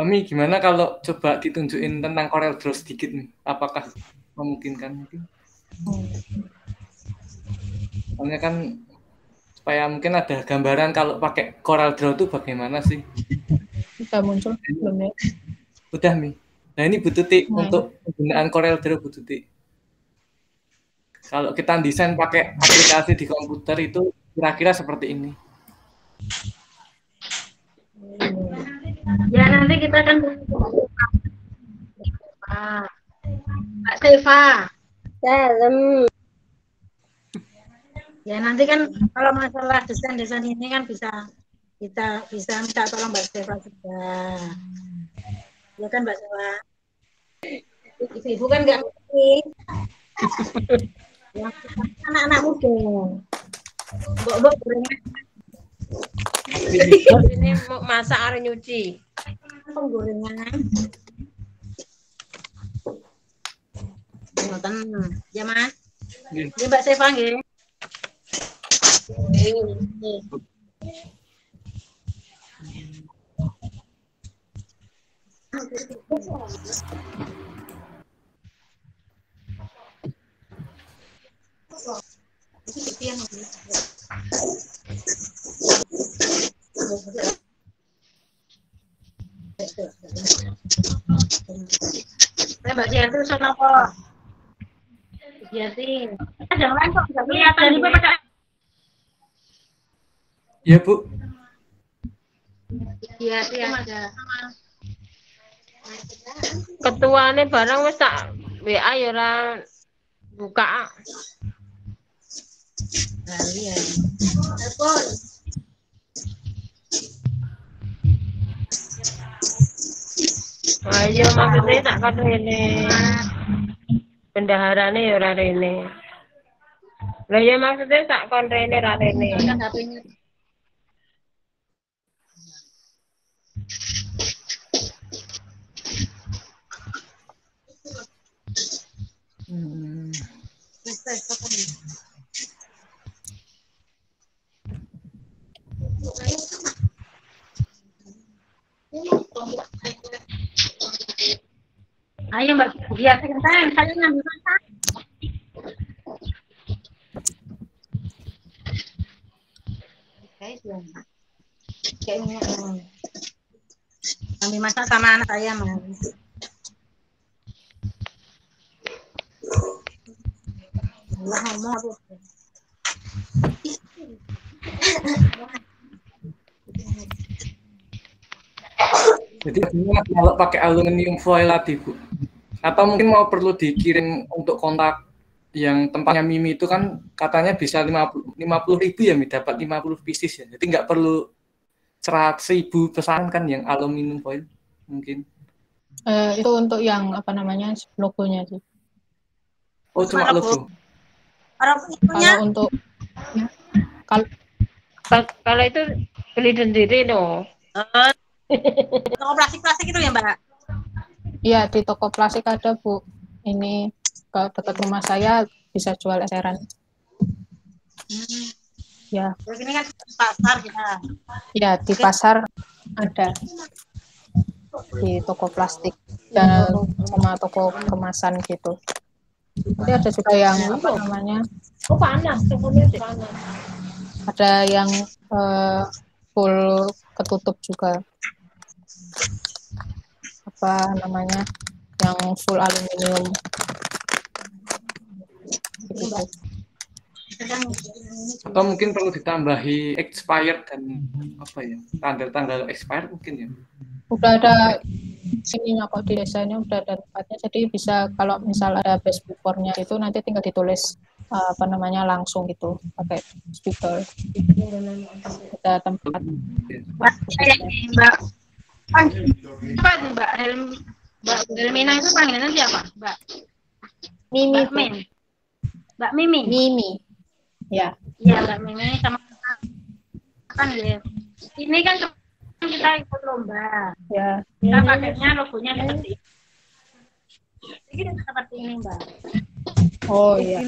Speaker 1: Mi, gimana kalau coba ditunjukin tentang Corel Draw sedikit nih? Apakah memungkinkan mungkin? Soalnya kan supaya mungkin ada gambaran kalau pakai Corel Draw itu bagaimana sih?
Speaker 3: Sudah muncul belum ya?
Speaker 1: Udah, Mi. Nah ini Bu Tuti, untuk penggunaan Corel Draw, Bu Tuti. Kalau kita desain pakai aplikasi di komputer itu kira-kira seperti ini.
Speaker 2: Ya nanti kita akan Mbak Seva.
Speaker 5: Dalam.
Speaker 2: Ya nanti kan kalau masalah desain ini kan kita bisa minta tolong Mbak Seva juga. Ya kan Mbak Seva. Ibu kan nggak ngerti. Ya, anak-anak muda. Mbok
Speaker 4: Ini mau masak atau nyuci?
Speaker 2: penggorengan. Ngoten. Ya Mas. Ya Mbak Seva nggih. Mbak Jianti sono apa? Jianti. Jangan kok enggak kelihatan di pakai.
Speaker 1: Ya, Bu.
Speaker 2: Jianti ada.
Speaker 4: Ketuane barang wis tak WA ya ora buka.
Speaker 2: Nah, iya. Telepon.
Speaker 4: Ayo maksudnya tak kon rene. Bendaharane ya ora rene. Lah ya maksudnya tak kon rene ra rene.
Speaker 2: HP-nya. Ayo Mbak, biar kentang, saya ngambil masak. Guys, ya. Kayak minyak. Ambil masak sama anak saya, Mas. Allah ngomong aku.
Speaker 1: Jadi kalau pakai aluminium foil tadi Bu, atau mungkin mau perlu dikirim untuk kontak yang tempatnya Mimi itu kan katanya bisa 50.000 ya, Mi, dapat 50 pieces ya. Jadi nggak perlu 100.000 pesanan kan yang aluminium foil mungkin.
Speaker 3: Itu untuk yang apa namanya logonya sih.
Speaker 1: Oh, cuma logo.
Speaker 3: Kalau untuk ya,
Speaker 4: Kalau itu beli sendiri loh.
Speaker 2: Toko plastik itu ya Mbak?
Speaker 3: Iya, di toko plastik ada Bu. Ini ke dekat rumah saya bisa jual eceran. Ya.
Speaker 2: Terus ini kan pasar kita.
Speaker 3: Ya, di pasar ada. Di toko plastik dan sama toko kemasan gitu. Nanti ada juga yang apa namanya?
Speaker 2: Oh panas, tokonya panas.
Speaker 3: Ada yang full ketutup juga. Apa namanya? Yang full aluminium. Gitu.
Speaker 1: Atau mungkin perlu ditambahi expired dan apa ya? Tanggal-tanggal expired mungkin ya.
Speaker 3: Udah ada ininya kok di desainnya, udah ada tempatnya, jadi bisa kalau misal ada best before-nya itu nanti tinggal ditulis apa namanya langsung gitu pakai stiker. Ada tempat.
Speaker 2: Mbak, apa nih Mbak Helmina itu panggilannya siapa? Mbak
Speaker 3: Mimi.
Speaker 2: Mbak Mimi.
Speaker 3: Mimi. Ya.
Speaker 2: Iya Mbak Mimi sama kan ya. Ini kan kita ikut lomba.
Speaker 3: Ya.
Speaker 2: Kita pakainya logonya seperti ini. Ini seperti ini Mbak.
Speaker 3: Oh iya.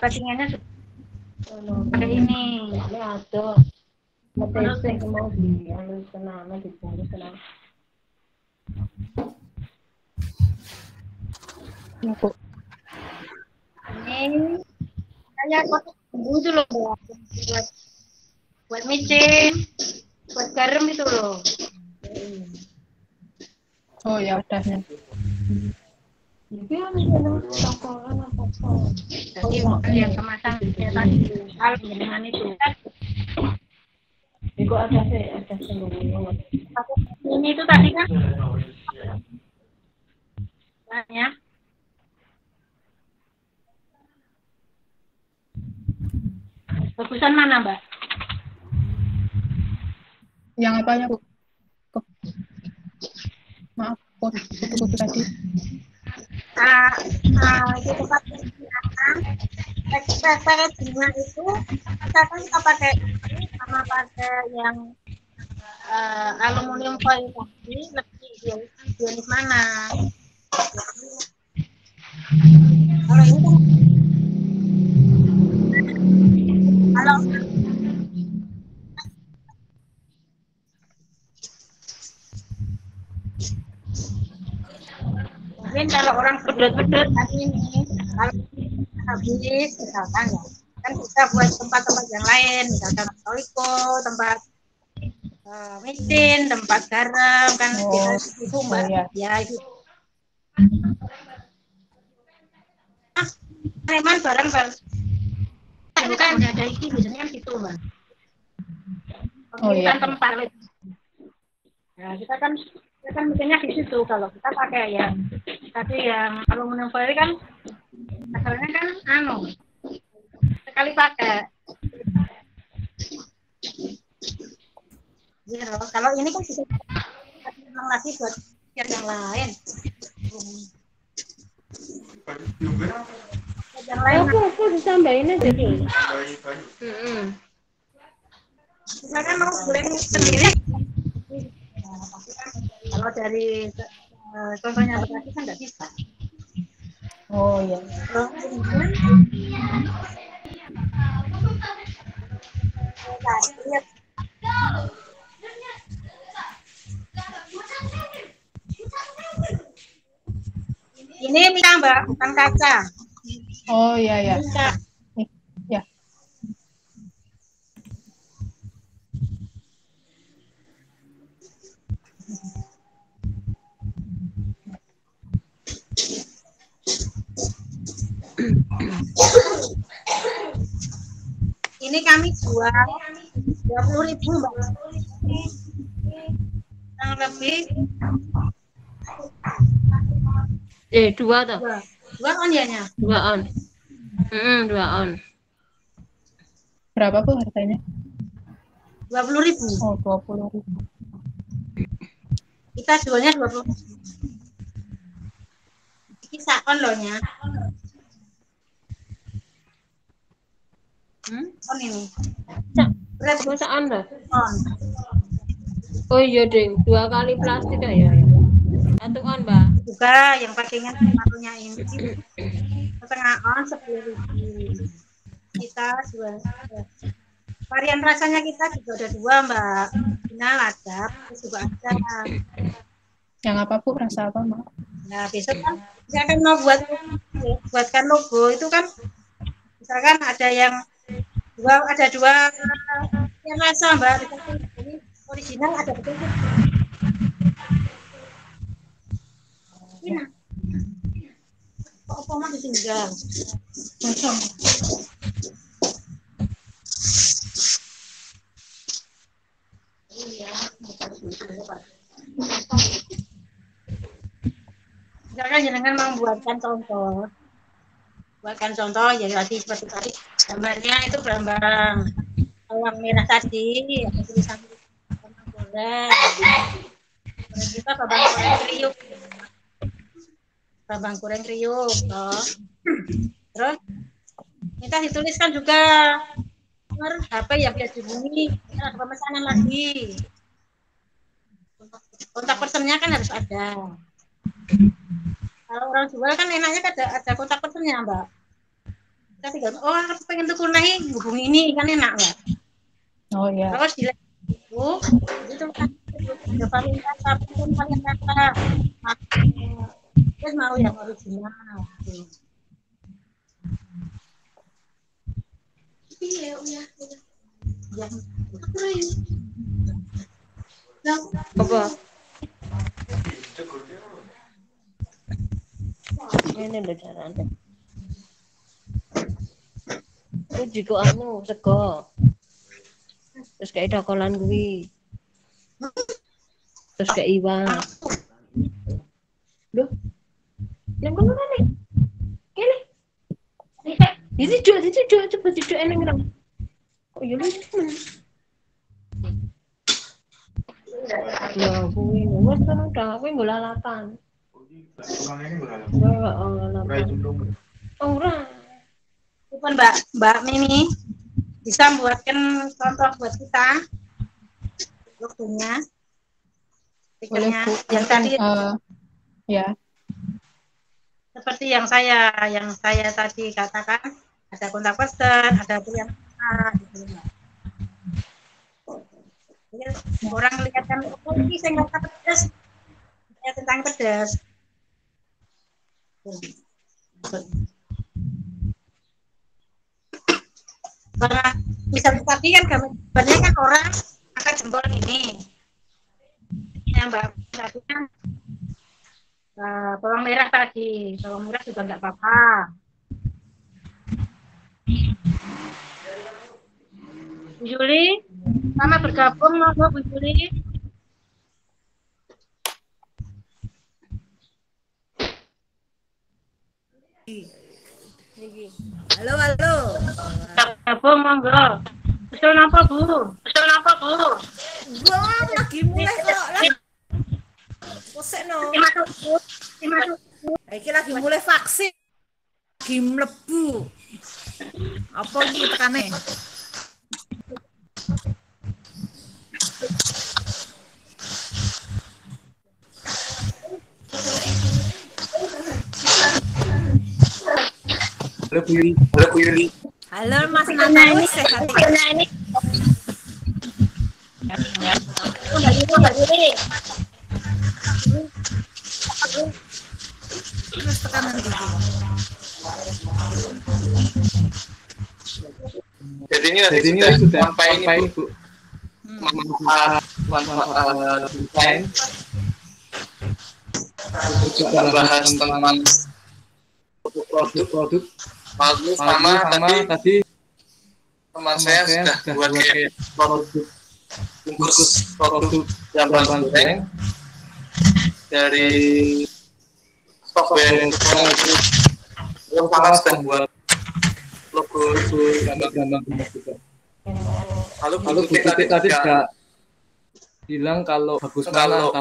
Speaker 2: Packingannya pakai ini.
Speaker 4: Ini ada. Matesing mau di anu senama dibungkus senama.
Speaker 2: Ini kayak kotak bumbu itu loh buat micin, buat garam itu loh.
Speaker 3: Oh ya udah.
Speaker 2: Jadi yang kemasan ya tadi kalau dengan itu
Speaker 4: Itu ada seluruh.
Speaker 2: ini itu tadi kan ya. Bagusan mana Mbak?
Speaker 3: Yang apanya Bu? Maaf, putus tadi.
Speaker 2: Di tempat pakai bunga itu kita pakai sama pakai yang aluminium foil tadi lebih higienis mana? Kalau ini kan kalau mungkin kalau orang pedot-pedot tadi ini kalau habis misalkan ya kan kita buat tempat-tempat yang lain misalkan toliko, tempat micin, tempat garam kan kita itu Mbak ya itu preman barang itu kan udah ada itu biasanya kan gitu Mbak. Kan tempat ya kita kan bikinnya di situ. Kalau kita pakai yang tadi yang aluminium foil kan asalnya kan sekali pakai. Ya, kalau ini kan bisa lagi buat yang lain. Yang lain
Speaker 4: Aku ditambahin aja dulu.
Speaker 2: Kita kan mau blend sendiri. Kalau dari contohnya tadi kan nggak bisa.
Speaker 3: Oh iya.
Speaker 2: Ini Mika, Mbak, bukan kaca.
Speaker 3: Oh iya ya.
Speaker 2: Mika.
Speaker 3: Nih, ya.
Speaker 2: Ini kami jual 20.000, Mbak. Yang lebih
Speaker 4: 2 toh.
Speaker 2: 2 on ya nya.
Speaker 4: 2 on. 2 on.
Speaker 3: Berapa Bu harganya?
Speaker 2: 20.000.
Speaker 3: Oh, 20.000.
Speaker 2: Kita jualnya 20.000. Ini sakon loh nya. On ini. Berat
Speaker 4: Masa on dah?
Speaker 2: on.
Speaker 4: Oh iya, Ding. 2 kali plastik ya. 1 on, Mbak.
Speaker 2: Juga yang pakainya satunya ini setengah on 10.000. Kita jual. Varian rasanya kita juga ada 2, Mbak. Final ladap, terus juga ada.
Speaker 3: Yang apa Bu? Rasa apa, Mbak?
Speaker 2: Nah, besok kan saya akan mau buatkan logo itu kan, misalkan ada yang ada dua yang rasa, Mbak. Ini original ada betul. Ini kok mah ditinggal. Kosong. Misalkan jangan membuatkan contoh. Buatkan contoh ya tadi seperti tadi gambarnya itu gambar bawang merah tadi, ada tulisan bawang goreng. Kemudian kita bawang goreng kriuk. Bawang goreng kriuk toh. Terus kita dituliskan juga nomor HP yang bisa dihubungi, ada pemesanan lagi. Kontak personnya kan harus ada. Kalau orang jual kan enaknya ada kontak personnya, Mbak. Kita tinggal, aku pengen tuku naik, hubungi ini kan enak, Mbak.
Speaker 3: Oh iya.
Speaker 2: Terus di itu kan ada varian kata. Terus mau yang original. Iya, ya.
Speaker 4: Apa? Ini lho caranya. Itu juga sego. Terus kayak dakolan kuwi. Terus kayak iwak. Loh. Yang kono nih. Kene. Ini juga coba tidak enak nang. Oh iya lho. Ya, kuwi wis kan udah kuwi nggo lalapan. Ora.
Speaker 2: Bukan Mbak Mimi bisa buatkan contoh buat kita logonya, stikernya yang tadi
Speaker 3: ya
Speaker 2: seperti yang saya tadi katakan, ada kontak person, ada yang gitu. Orang lihat kan, oh ini saya nggak tahu pedas, saya tentang pedas. Karena misalnya tadi kan gambarnya kan orang angkat jempol ini, yang Mbak tadi kan bawang merah tadi, bawang merah juga nggak apa-apa. Bu Juli, sama bergabung mau Bu Juli.
Speaker 6: Halo, halo.
Speaker 2: Gabung monggo. Usul napa Bu?
Speaker 6: Gua lagi mulai kok. Kosekno. Iki lagi mulai vaksin. Lagi mlebu. Apa iki tekane?
Speaker 7: Halo Bu Yuli.
Speaker 6: Halo Mas Nana, sehat. Terus kita nanti.
Speaker 7: Jadi ini sudah sampai ini Bu. Manfaat desain. Juga bahas tentang produk. Lalu sama tadi teman saya sudah buat kayak produk jamban goreng dari software yang sama sudah buat logo gambar juga. Lalu titik tadi juga bilang kalau bagus mana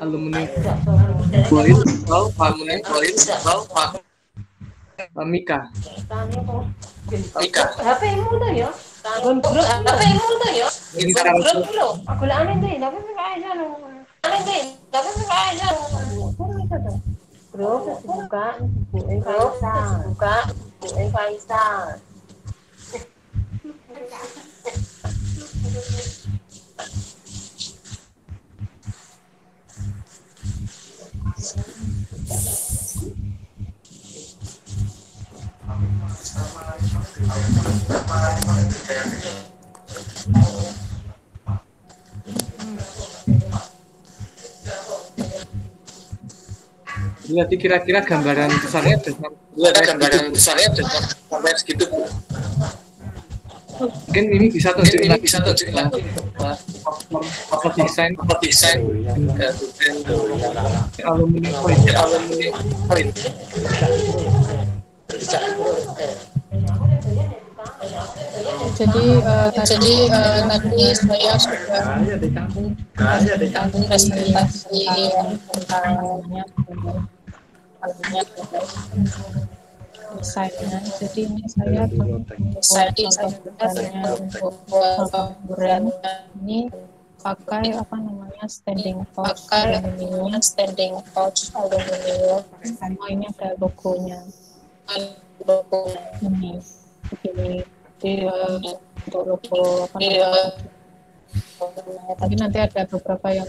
Speaker 7: alumni kulit atau Mika.
Speaker 4: HP-mu tuh ya. HP-mu tuh ya.
Speaker 7: Ini sekarang
Speaker 4: Aku lah aneh deh, tapi enggak aja. Bro, buka, Faisal.
Speaker 1: Jadi kira-kira gambaran besarnya sampai
Speaker 7: segitu.
Speaker 1: Mungkin ini bisa tunjukin lagi desain alumni point.
Speaker 3: Jadi nanti saya sudah presentasi tentang desainnya. Jadi ini saya desainnya untuk pemburan ini pakai standing pouch aluminium. Sama ini ada logonya. Ini begini. Jadi untuk logo tapi nanti ada beberapa yang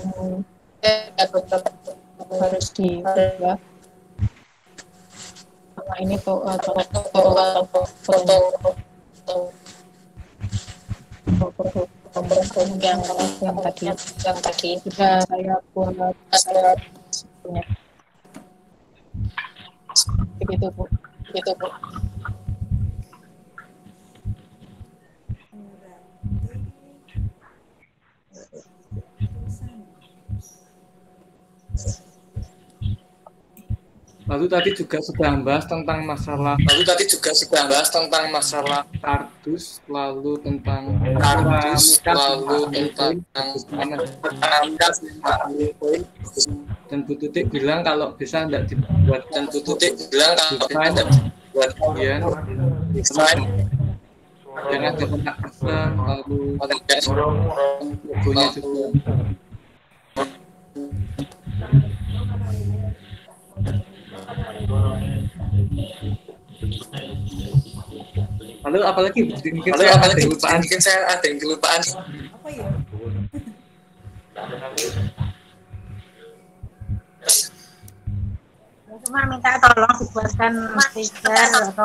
Speaker 3: harus diubah. Sama ini foto yang tadi sudah saya buat punya begitu Bu.
Speaker 1: Lalu tadi juga sudah bahas tentang masalah kardus, lalu tentang dan Bu Tutik bilang kalau bisa tidak dibuat desain yang ada kontak person, lalu logonya juga. Lalu apalagi mungkin saya ada yang kelupaan.
Speaker 6: Apa ya?
Speaker 2: Cuma minta tolong dibuatkan stiker atau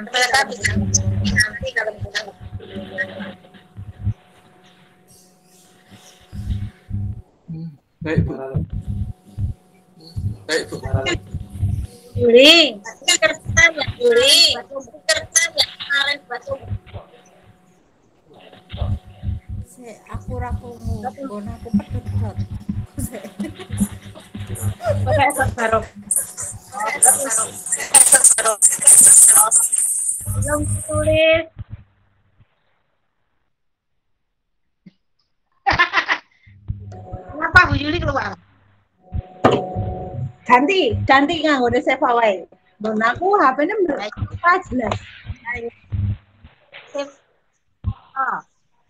Speaker 2: mereka bisa nanti kalau
Speaker 1: Baik Bu.
Speaker 2: Juli
Speaker 6: Aku rakumu, gon aku pedot.
Speaker 2: pakai sarung. Belum tulis.
Speaker 8: ganti nganggone Seva wae. Don aku HP-ne pas jelas.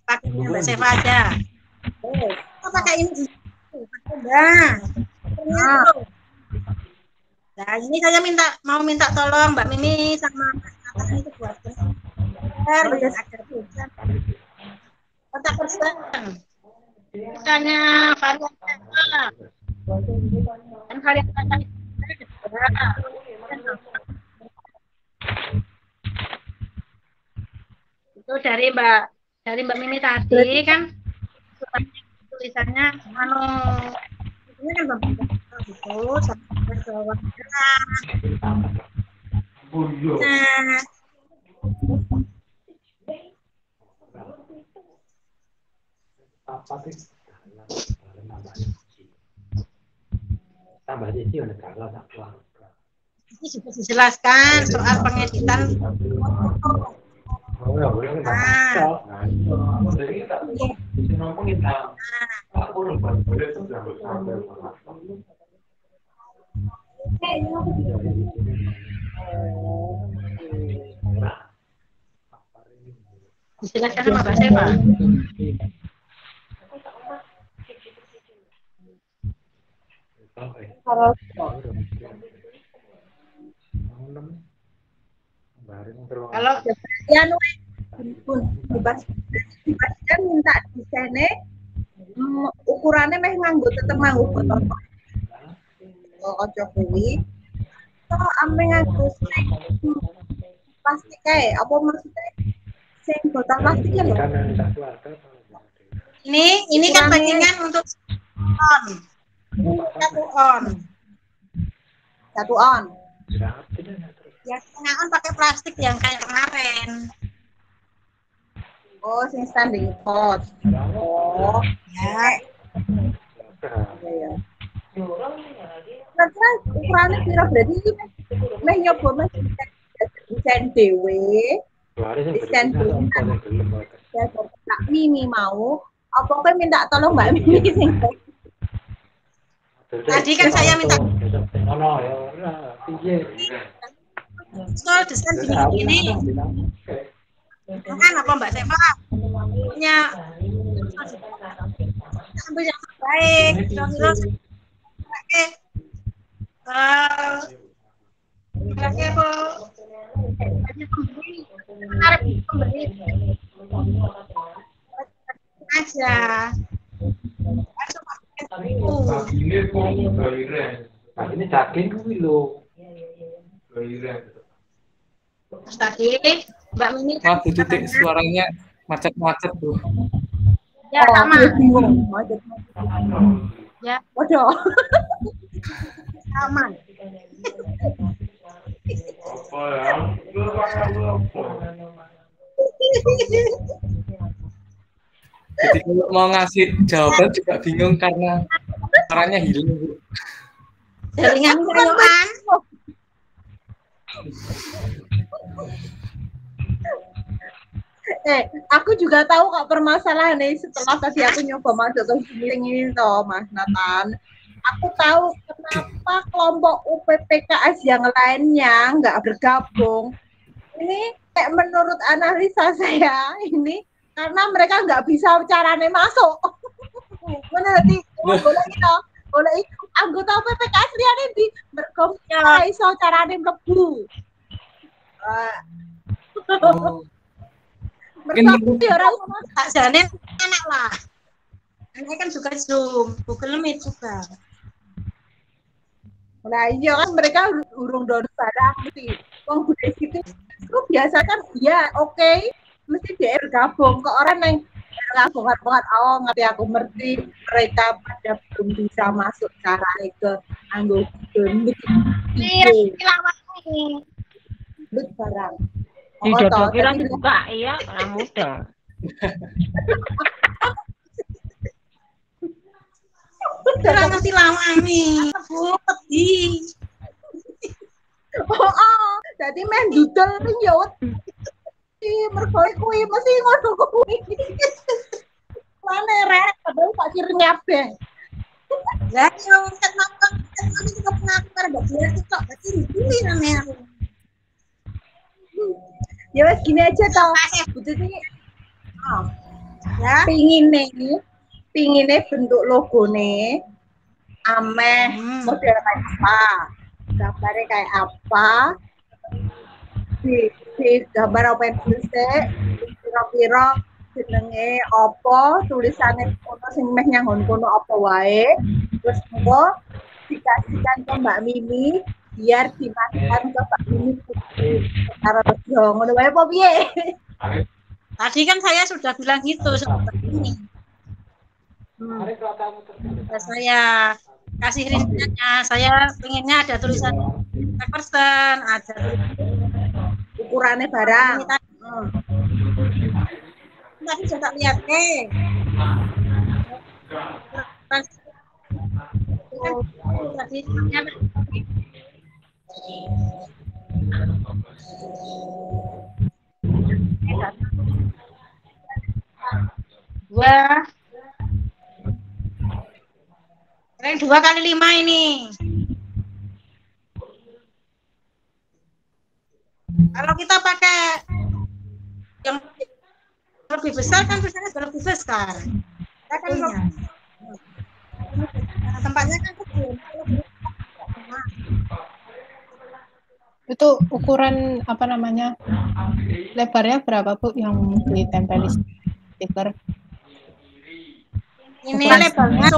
Speaker 2: Pakai Mbak Seva aja. Kita pakai ini. Nah, ini saya mau minta tolong Mbak Mimi sama Mas Nathan itu buat kontak person. Misalnya varian apa? Dan varian apa? Itu dari Mbak Mimi tadi kan tulisannya ini kan Mbak Mimi gitu sampai bawah. Nah, ini juga dijelaskan soal pengeditan. Dijelaskan sama Mbak Seva. Kalau
Speaker 8: yang dibagikan minta desainnya ukurannya meh nganggo tetep nganggo botol ojo kuwi so ame nganggo plastik kae apa maksudnya sing botol plastiknya lho
Speaker 2: ini kan packingan untuk
Speaker 8: satu on
Speaker 2: ya setengah on pakai plastik yang kayak kemarin.
Speaker 8: Oh, sing standing pot. Oh, ya. Nah, ukurannya kira berarti ini meh nyoba mas desain dewe. Desain dewe. Mbak Mimi mau, apa kowe minta tolong Mbak Mimi sing
Speaker 2: tadi kan saya minta soal desain begini kan apa Mbak Seva punya ambil yang terbaik pakai pembeli aja
Speaker 9: ini daging kuwi lho.
Speaker 2: Tadi Mbak Mimi
Speaker 1: Maaf Bu Titik, suaranya macet-macet tuh.
Speaker 2: ya sama. Ya,
Speaker 8: waduh.
Speaker 2: sama.
Speaker 1: Jadi kalau mau ngasih jawaban juga bingung karena suaranya hilang Bu.
Speaker 2: Jaringan kayoan.
Speaker 8: Aku juga tahu kok permasalahannya setelah tadi aku nyoba masuk ke meeting ini toh Mas Nathan. Aku tahu kenapa kelompok UPPKS yang lainnya nggak bergabung. Ini kayak menurut analisa saya ini karena mereka nggak bisa caranya masuk. Menurut boleh anggota UPPKS liane di berkomunikasi iso caranya mlebu.
Speaker 2: Mereka orang tak jane anak lah. Ini kan juga Zoom, Google Meet juga.
Speaker 8: Nah iya kan mereka urung download barang mesti wong budaya situ itu biasa kan ya oke, mesti dia bergabung ke orang yang bergabung banget ngerti aku ngerti mereka pada belum bisa masuk cara ke anggota barang
Speaker 4: tidak kira juga iya karena mudah.
Speaker 2: Kurang ngerti lama nih.
Speaker 8: Jadi main dudel nyut. Mergo kuwi mesti ngono kuwi. Mane rek padahal Pak Kirnya kabeh.
Speaker 2: Lah yo Tapi juga pengaku karo mbak dia itu kok berarti dipilih namanya aku.
Speaker 8: Ya wes gini aja toh. Jadi
Speaker 2: Ya.
Speaker 8: pingine bentuk logone ameh model kayak apa, gambarnya kayak apa, di gambar apa yang tulisnya, kira-kira jenenge apa, tulisannya kono sing meh nyanggon kono apa wae, terus engko dikasihkan ke Mbak Mimi biar dimasukkan ke Mbak Mimi secara rejo ngono wae apa piye?
Speaker 2: Tadi kan saya sudah bilang gitu seperti ini. Saya kasih rinciannya, saya pengennya ada tulisan person, ada
Speaker 8: ukurannya barang.
Speaker 2: Tadi sudah tak lihat tadi dua yang 2 kali 5 ini. Kalau kita pakai yang lebih besar kan tulisannya lebih besar. Kita kan tempatnya kan kecil.
Speaker 3: Itu ukuran apa namanya? Lebarnya berapa Bu yang ditempel di stiker?
Speaker 2: Ini lebarnya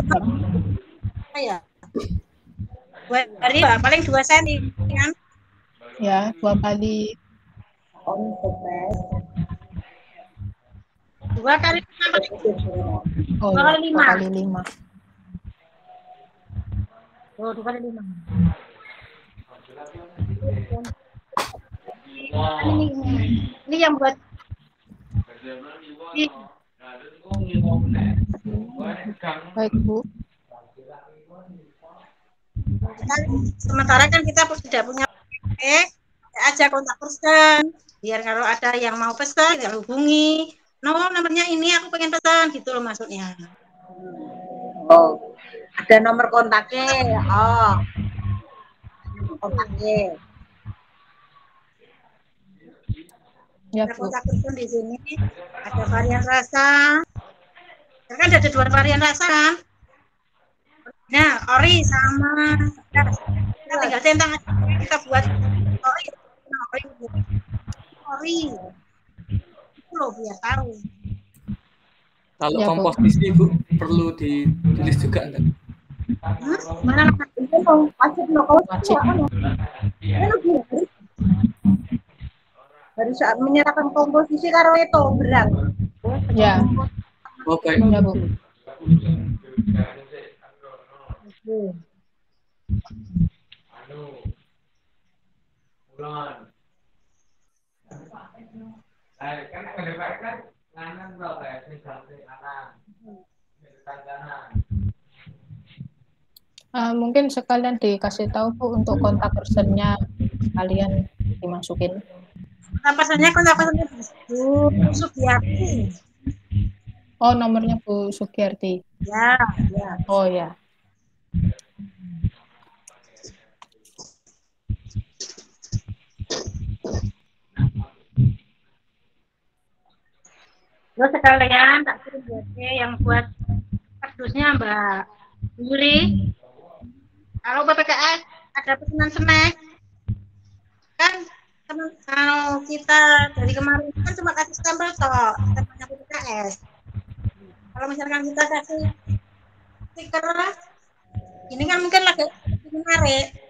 Speaker 2: ya. Paling 2 cm kan?
Speaker 3: Ya, 2 kali
Speaker 2: 2 kali 5.
Speaker 3: Oh, 2 kali 5.
Speaker 2: Oh, 2 kali 5. Ini yang buat
Speaker 3: baik Bu.
Speaker 2: Sementara kan kita tidak punya aja kontak person biar kalau ada yang mau pesan ya hubungi. No, nomornya ini aku pengen pesan gitu loh maksudnya.
Speaker 8: Oh, ada nomor kontaknya. Oh, kontaknya.
Speaker 3: Ya,
Speaker 2: ada kontak person di sini. Ada varian rasa. Kan ada 2 varian rasa kan? Nah, ori sama kita tinggal centang kita buat ori itu loh biar tahu.
Speaker 1: Kalau ya, komposisi Bu perlu ditulis juga enggak?
Speaker 2: Mana
Speaker 8: wajib harus saat menyerahkan komposisi karo itu berat.
Speaker 3: Ya.
Speaker 1: Oke.
Speaker 3: Ya Bu. Mungkin sekalian dikasih tahu Bu untuk kontak personnya kalian dimasukin.
Speaker 2: Kontak personnya Bu Sugiyarti.
Speaker 3: Oh, nomornya Bu Sugiyarti.
Speaker 2: Ya, ya.
Speaker 3: Oh ya.
Speaker 2: Terus sekalian tak kirim yang buat kardusnya Mbak Yuri. Kalau PPKS ada pesanan snack kan kalau kita dari kemarin kan cuma kasih stempel toh stempelnya PPKS. Kalau misalkan kita kasih stiker ini kan mungkin lagi menarik.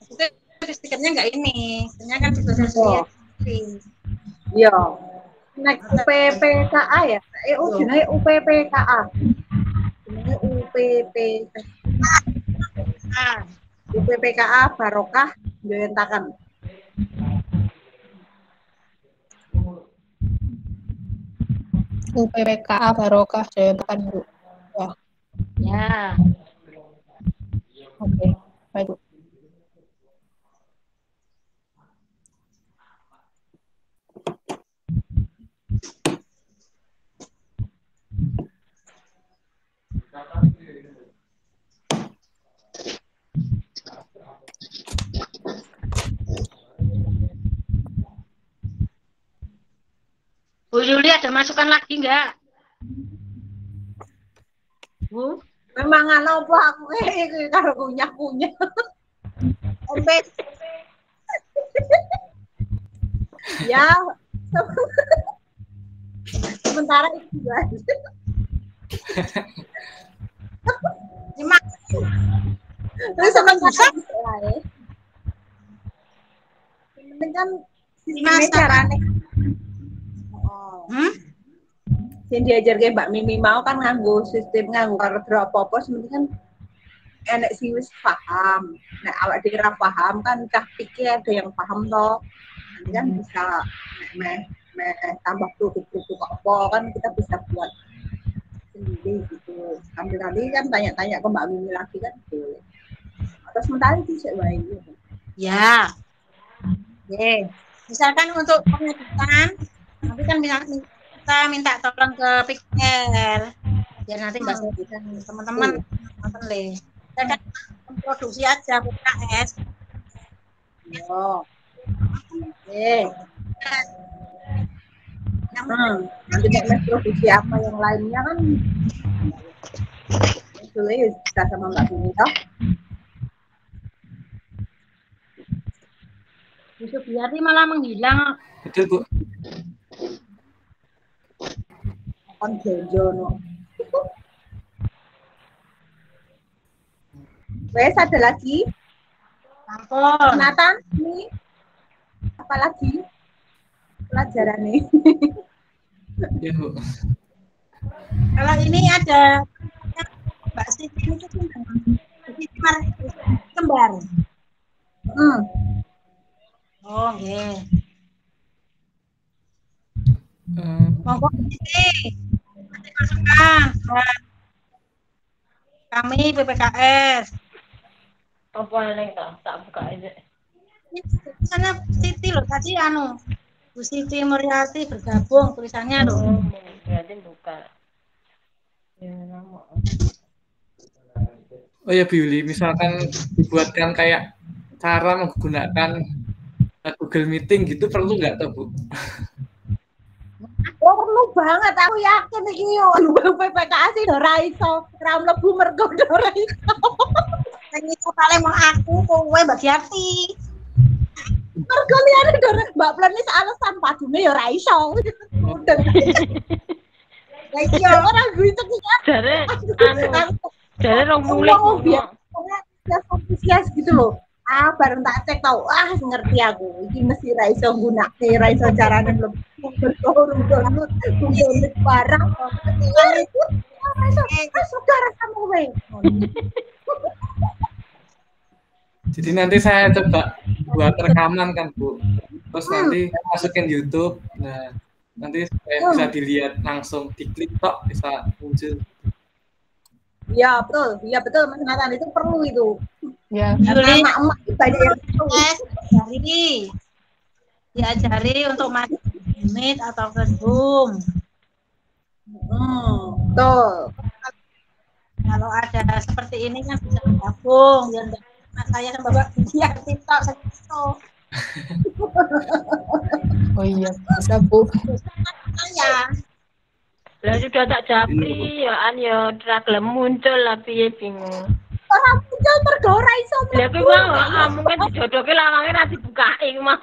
Speaker 2: Itu stikernya enggak ini, stikernya kan juga sendiri.
Speaker 8: Iya. Naik UPPKA ya? Jenenge UPPKA. Jenenge UPPKA. UPPKA Barokah Joyentakan.
Speaker 3: UPPKA Barokah Joyentakan Bu. Ya.
Speaker 2: Ya.
Speaker 3: Oke, baik Bu.
Speaker 2: Yuli ada masukan lagi enggak? Bu?
Speaker 8: Memang apa aku karo kunyah-kunyah. Ya, sementara itu guys. Terus sementara ini kan sistemnya caranya. Yang diajar kayak Mbak Mimi mau kan nganggo sistem nganggo karo apa-apa sebenarnya kan enek sih wis paham. Nek awak dhewe ora paham kan cah pikir ada yang paham toh. Nanti kan bisa tambah produk-produk apa kan kita bisa buat sendiri gitu. Sambil nanti kan tanya-tanya ke Mbak Mimi lagi kan boleh. Atau sementara itu sih wae.
Speaker 2: Ya. Oke. Misalkan untuk pengeditan, nanti kan kita minta tolong ke PKL biar nanti bahasa teman-teman nonton le. Kita kan produksi aja PKS.
Speaker 8: Oh. Oke. Nanti nek produksi apa yang lainnya kan boleh bisa sama Mbak Bini toh.
Speaker 2: Yusuf Biarti malah menghilang.
Speaker 1: Betul, Bu.
Speaker 8: Kon jono. Wes ada lagi?
Speaker 2: Ampun.
Speaker 8: Nathan, ini apa lagi? Pelajaran nih.
Speaker 1: Ya, Bu.
Speaker 2: Kalau ini ada Mbak Siti itu kembar. Oh, nggih. Monggo Siti. Masukan buat kami PPKS.
Speaker 4: Apa yang tak buka aja.
Speaker 2: Sana Siti loh tadi Bu Siti Muryati bergabung tulisannya loh.
Speaker 4: Berarti buka. Ya, nama.
Speaker 1: Oh ya, Bu Yuli, misalkan dibuatkan kayak cara menggunakan Google Meeting gitu perlu nggak tuh, Bu?
Speaker 8: Oh, perlu banget, aku yakin iki yo PPKS ora iso, ora mlebu mergo ora iso.
Speaker 2: Sing iso paling mau aku kowe Mbak Yati.
Speaker 8: Mergo liyane ora Mbak Plenis alasan padune yo ora iso. Lah iki ora gitu iki.
Speaker 4: Jare rong mulih.
Speaker 8: Antusias gitu loh. Bareng tak cek tau, ngerti aku. Iki mesti ra iso gunake, ra iso carane mlebu download barang. Saudara sama kowe.
Speaker 1: Jadi nanti saya coba buat rekaman kan, Bu. Terus nanti masukin YouTube. Nah, nanti bisa dilihat langsung, diklik tok bisa muncul.
Speaker 8: Iya betul, Mas Nathan, itu perlu itu.
Speaker 3: Ya.
Speaker 8: Emak-emak banyak yang
Speaker 2: diajari untuk masuk Meet atau ke Zoom.
Speaker 8: Betul.
Speaker 2: Kalau ada seperti ini kan bisa bergabung biar saya sama Bapak biar TikTok segitu.
Speaker 3: Oh iya, bisa Bu.
Speaker 2: Ya.
Speaker 4: Lah sudah tak japri ya gelem muncul lah piye bingung.
Speaker 8: Ora muncul mergo ora iso.
Speaker 4: Lah kuwi mungkin dijodohke lawange ra dibukake mah.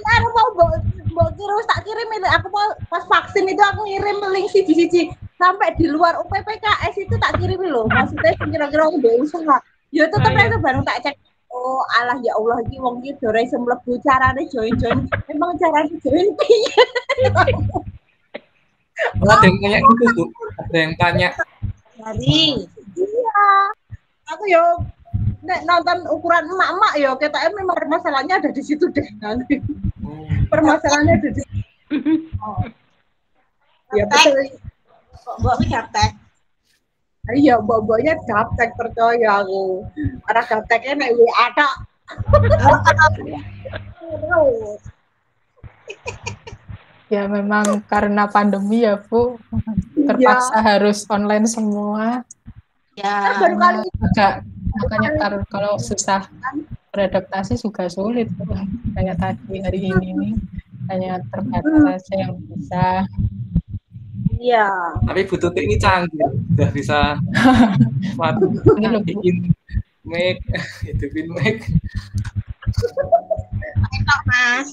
Speaker 8: Ya mau mbok terus tak kirim itu aku mau pas vaksin itu aku ngirim link siji-siji sampai di luar UPPKS itu tak kirim lho. Maksudnya kira-kira mbok usaha. Ya tetep itu baru tak cek. Oh alah ya Allah iki wong iki ora iso mlebu carane join. Emang carane join piye?
Speaker 1: Ada yang tanya gitu, Bu. Ada yang tanya.
Speaker 2: Jadi,
Speaker 8: iya. Aku yo nek nonton ukuran emak-emak yo ketake memang permasalahannya ada di situ deh nanti. Permasalahannya ada di situ. Oh. Ya betul.
Speaker 2: kok mbok gaptek.
Speaker 8: Iya, mbok-mboknya gaptek percaya aku. Ora gapteknya nek WA tok.
Speaker 3: Ya memang karena pandemi ya Bu, terpaksa harus online semua.
Speaker 2: Ya,
Speaker 8: baru kali
Speaker 3: Makanya kalau susah beradaptasi juga sulit. Kayak tadi hari ini nih, hanya terbatas aja yang bisa.
Speaker 8: Iya.
Speaker 1: Tapi Bu Tuti ini canggih, udah bisa bikin make, hidupin make.
Speaker 2: Enak, Mas.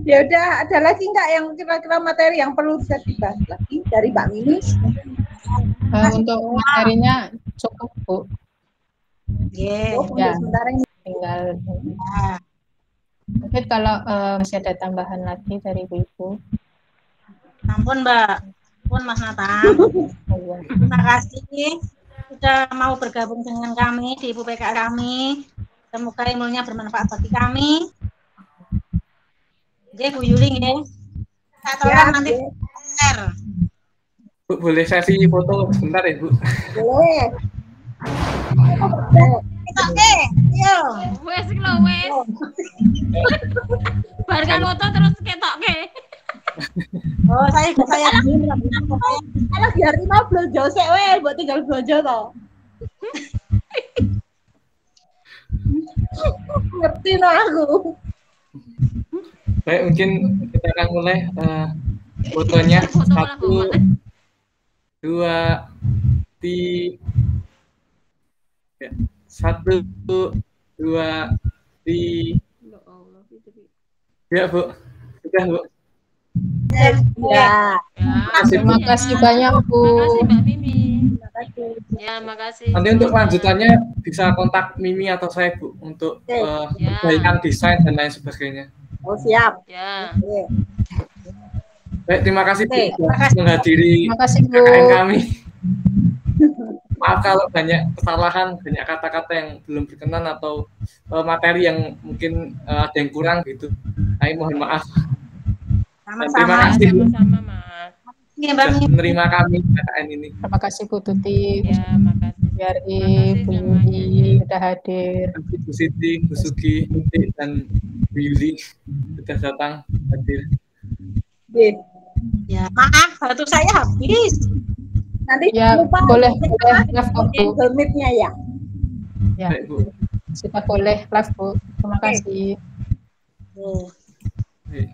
Speaker 8: Ya udah, ada lagi nggak yang kira-kira materi yang perlu bisa dibahas lagi dari Mbak Mimi?
Speaker 3: Untuk materinya cukup, Bu.
Speaker 2: Yeah.
Speaker 3: Ya, tinggal. Mungkin kalau masih ada tambahan lagi dari Ibu.
Speaker 2: Ampun, Mbak. Ampun, Mas Nathan. Terima kasih sudah mau bergabung dengan kami di Ibu PK kami. Semoga ilmunya bermanfaat bagi kami. Oke, Bu Yuli ya. Saya tolong nanti share.
Speaker 1: Bu, boleh sesi foto sebentar ya, Bu?
Speaker 8: Boleh.
Speaker 2: Oke, yo.
Speaker 4: Wes lho wes. Bar kan foto terus ketoke.
Speaker 2: Oh, saya
Speaker 8: lagi hari mau belanja sik weh, buat tinggal belanja toh. Ngerti lah aku.
Speaker 1: Baik, mungkin kita akan mulai fotonya. 1, 2, 3. 1, 2, 3. Ya, Bu. Sudah, Bu.
Speaker 8: Ya.
Speaker 3: Terima kasih banyak, Bu.
Speaker 4: Makasih Mbak Mimi. Ya, makasih.
Speaker 1: Nanti untuk lanjutannya bisa kontak Mimi atau saya, Bu, untuk perbaikan desain dan lain sebagainya.
Speaker 8: Oh, siap.
Speaker 4: Ya.
Speaker 1: Baik, terima kasih Bu menghadiri
Speaker 3: Bu.
Speaker 1: KKN kami. Maaf kalau banyak kesalahan, banyak kata-kata yang belum berkenan atau materi yang mungkin ada yang kurang gitu. Saya mohon maaf. Dan terima kasih Bu sudah menerima kami KKN ini.
Speaker 3: Terima kasih Bu Tuti.
Speaker 4: Ya, makasih.
Speaker 3: Dari Bu Yuli sudah hadir.
Speaker 1: Terima kasih Bu Siti, Bu Sugi, dan Bu Yuli sudah datang hadir.
Speaker 2: Ya, maaf, batu saya habis.
Speaker 8: Nanti
Speaker 3: ya,
Speaker 8: lupa
Speaker 3: boleh live Bu.
Speaker 8: Google Meet-nya ya.
Speaker 3: Ya,
Speaker 1: baik, Bu.
Speaker 3: Sudah boleh live Bu. Terima kasih.
Speaker 1: Baik.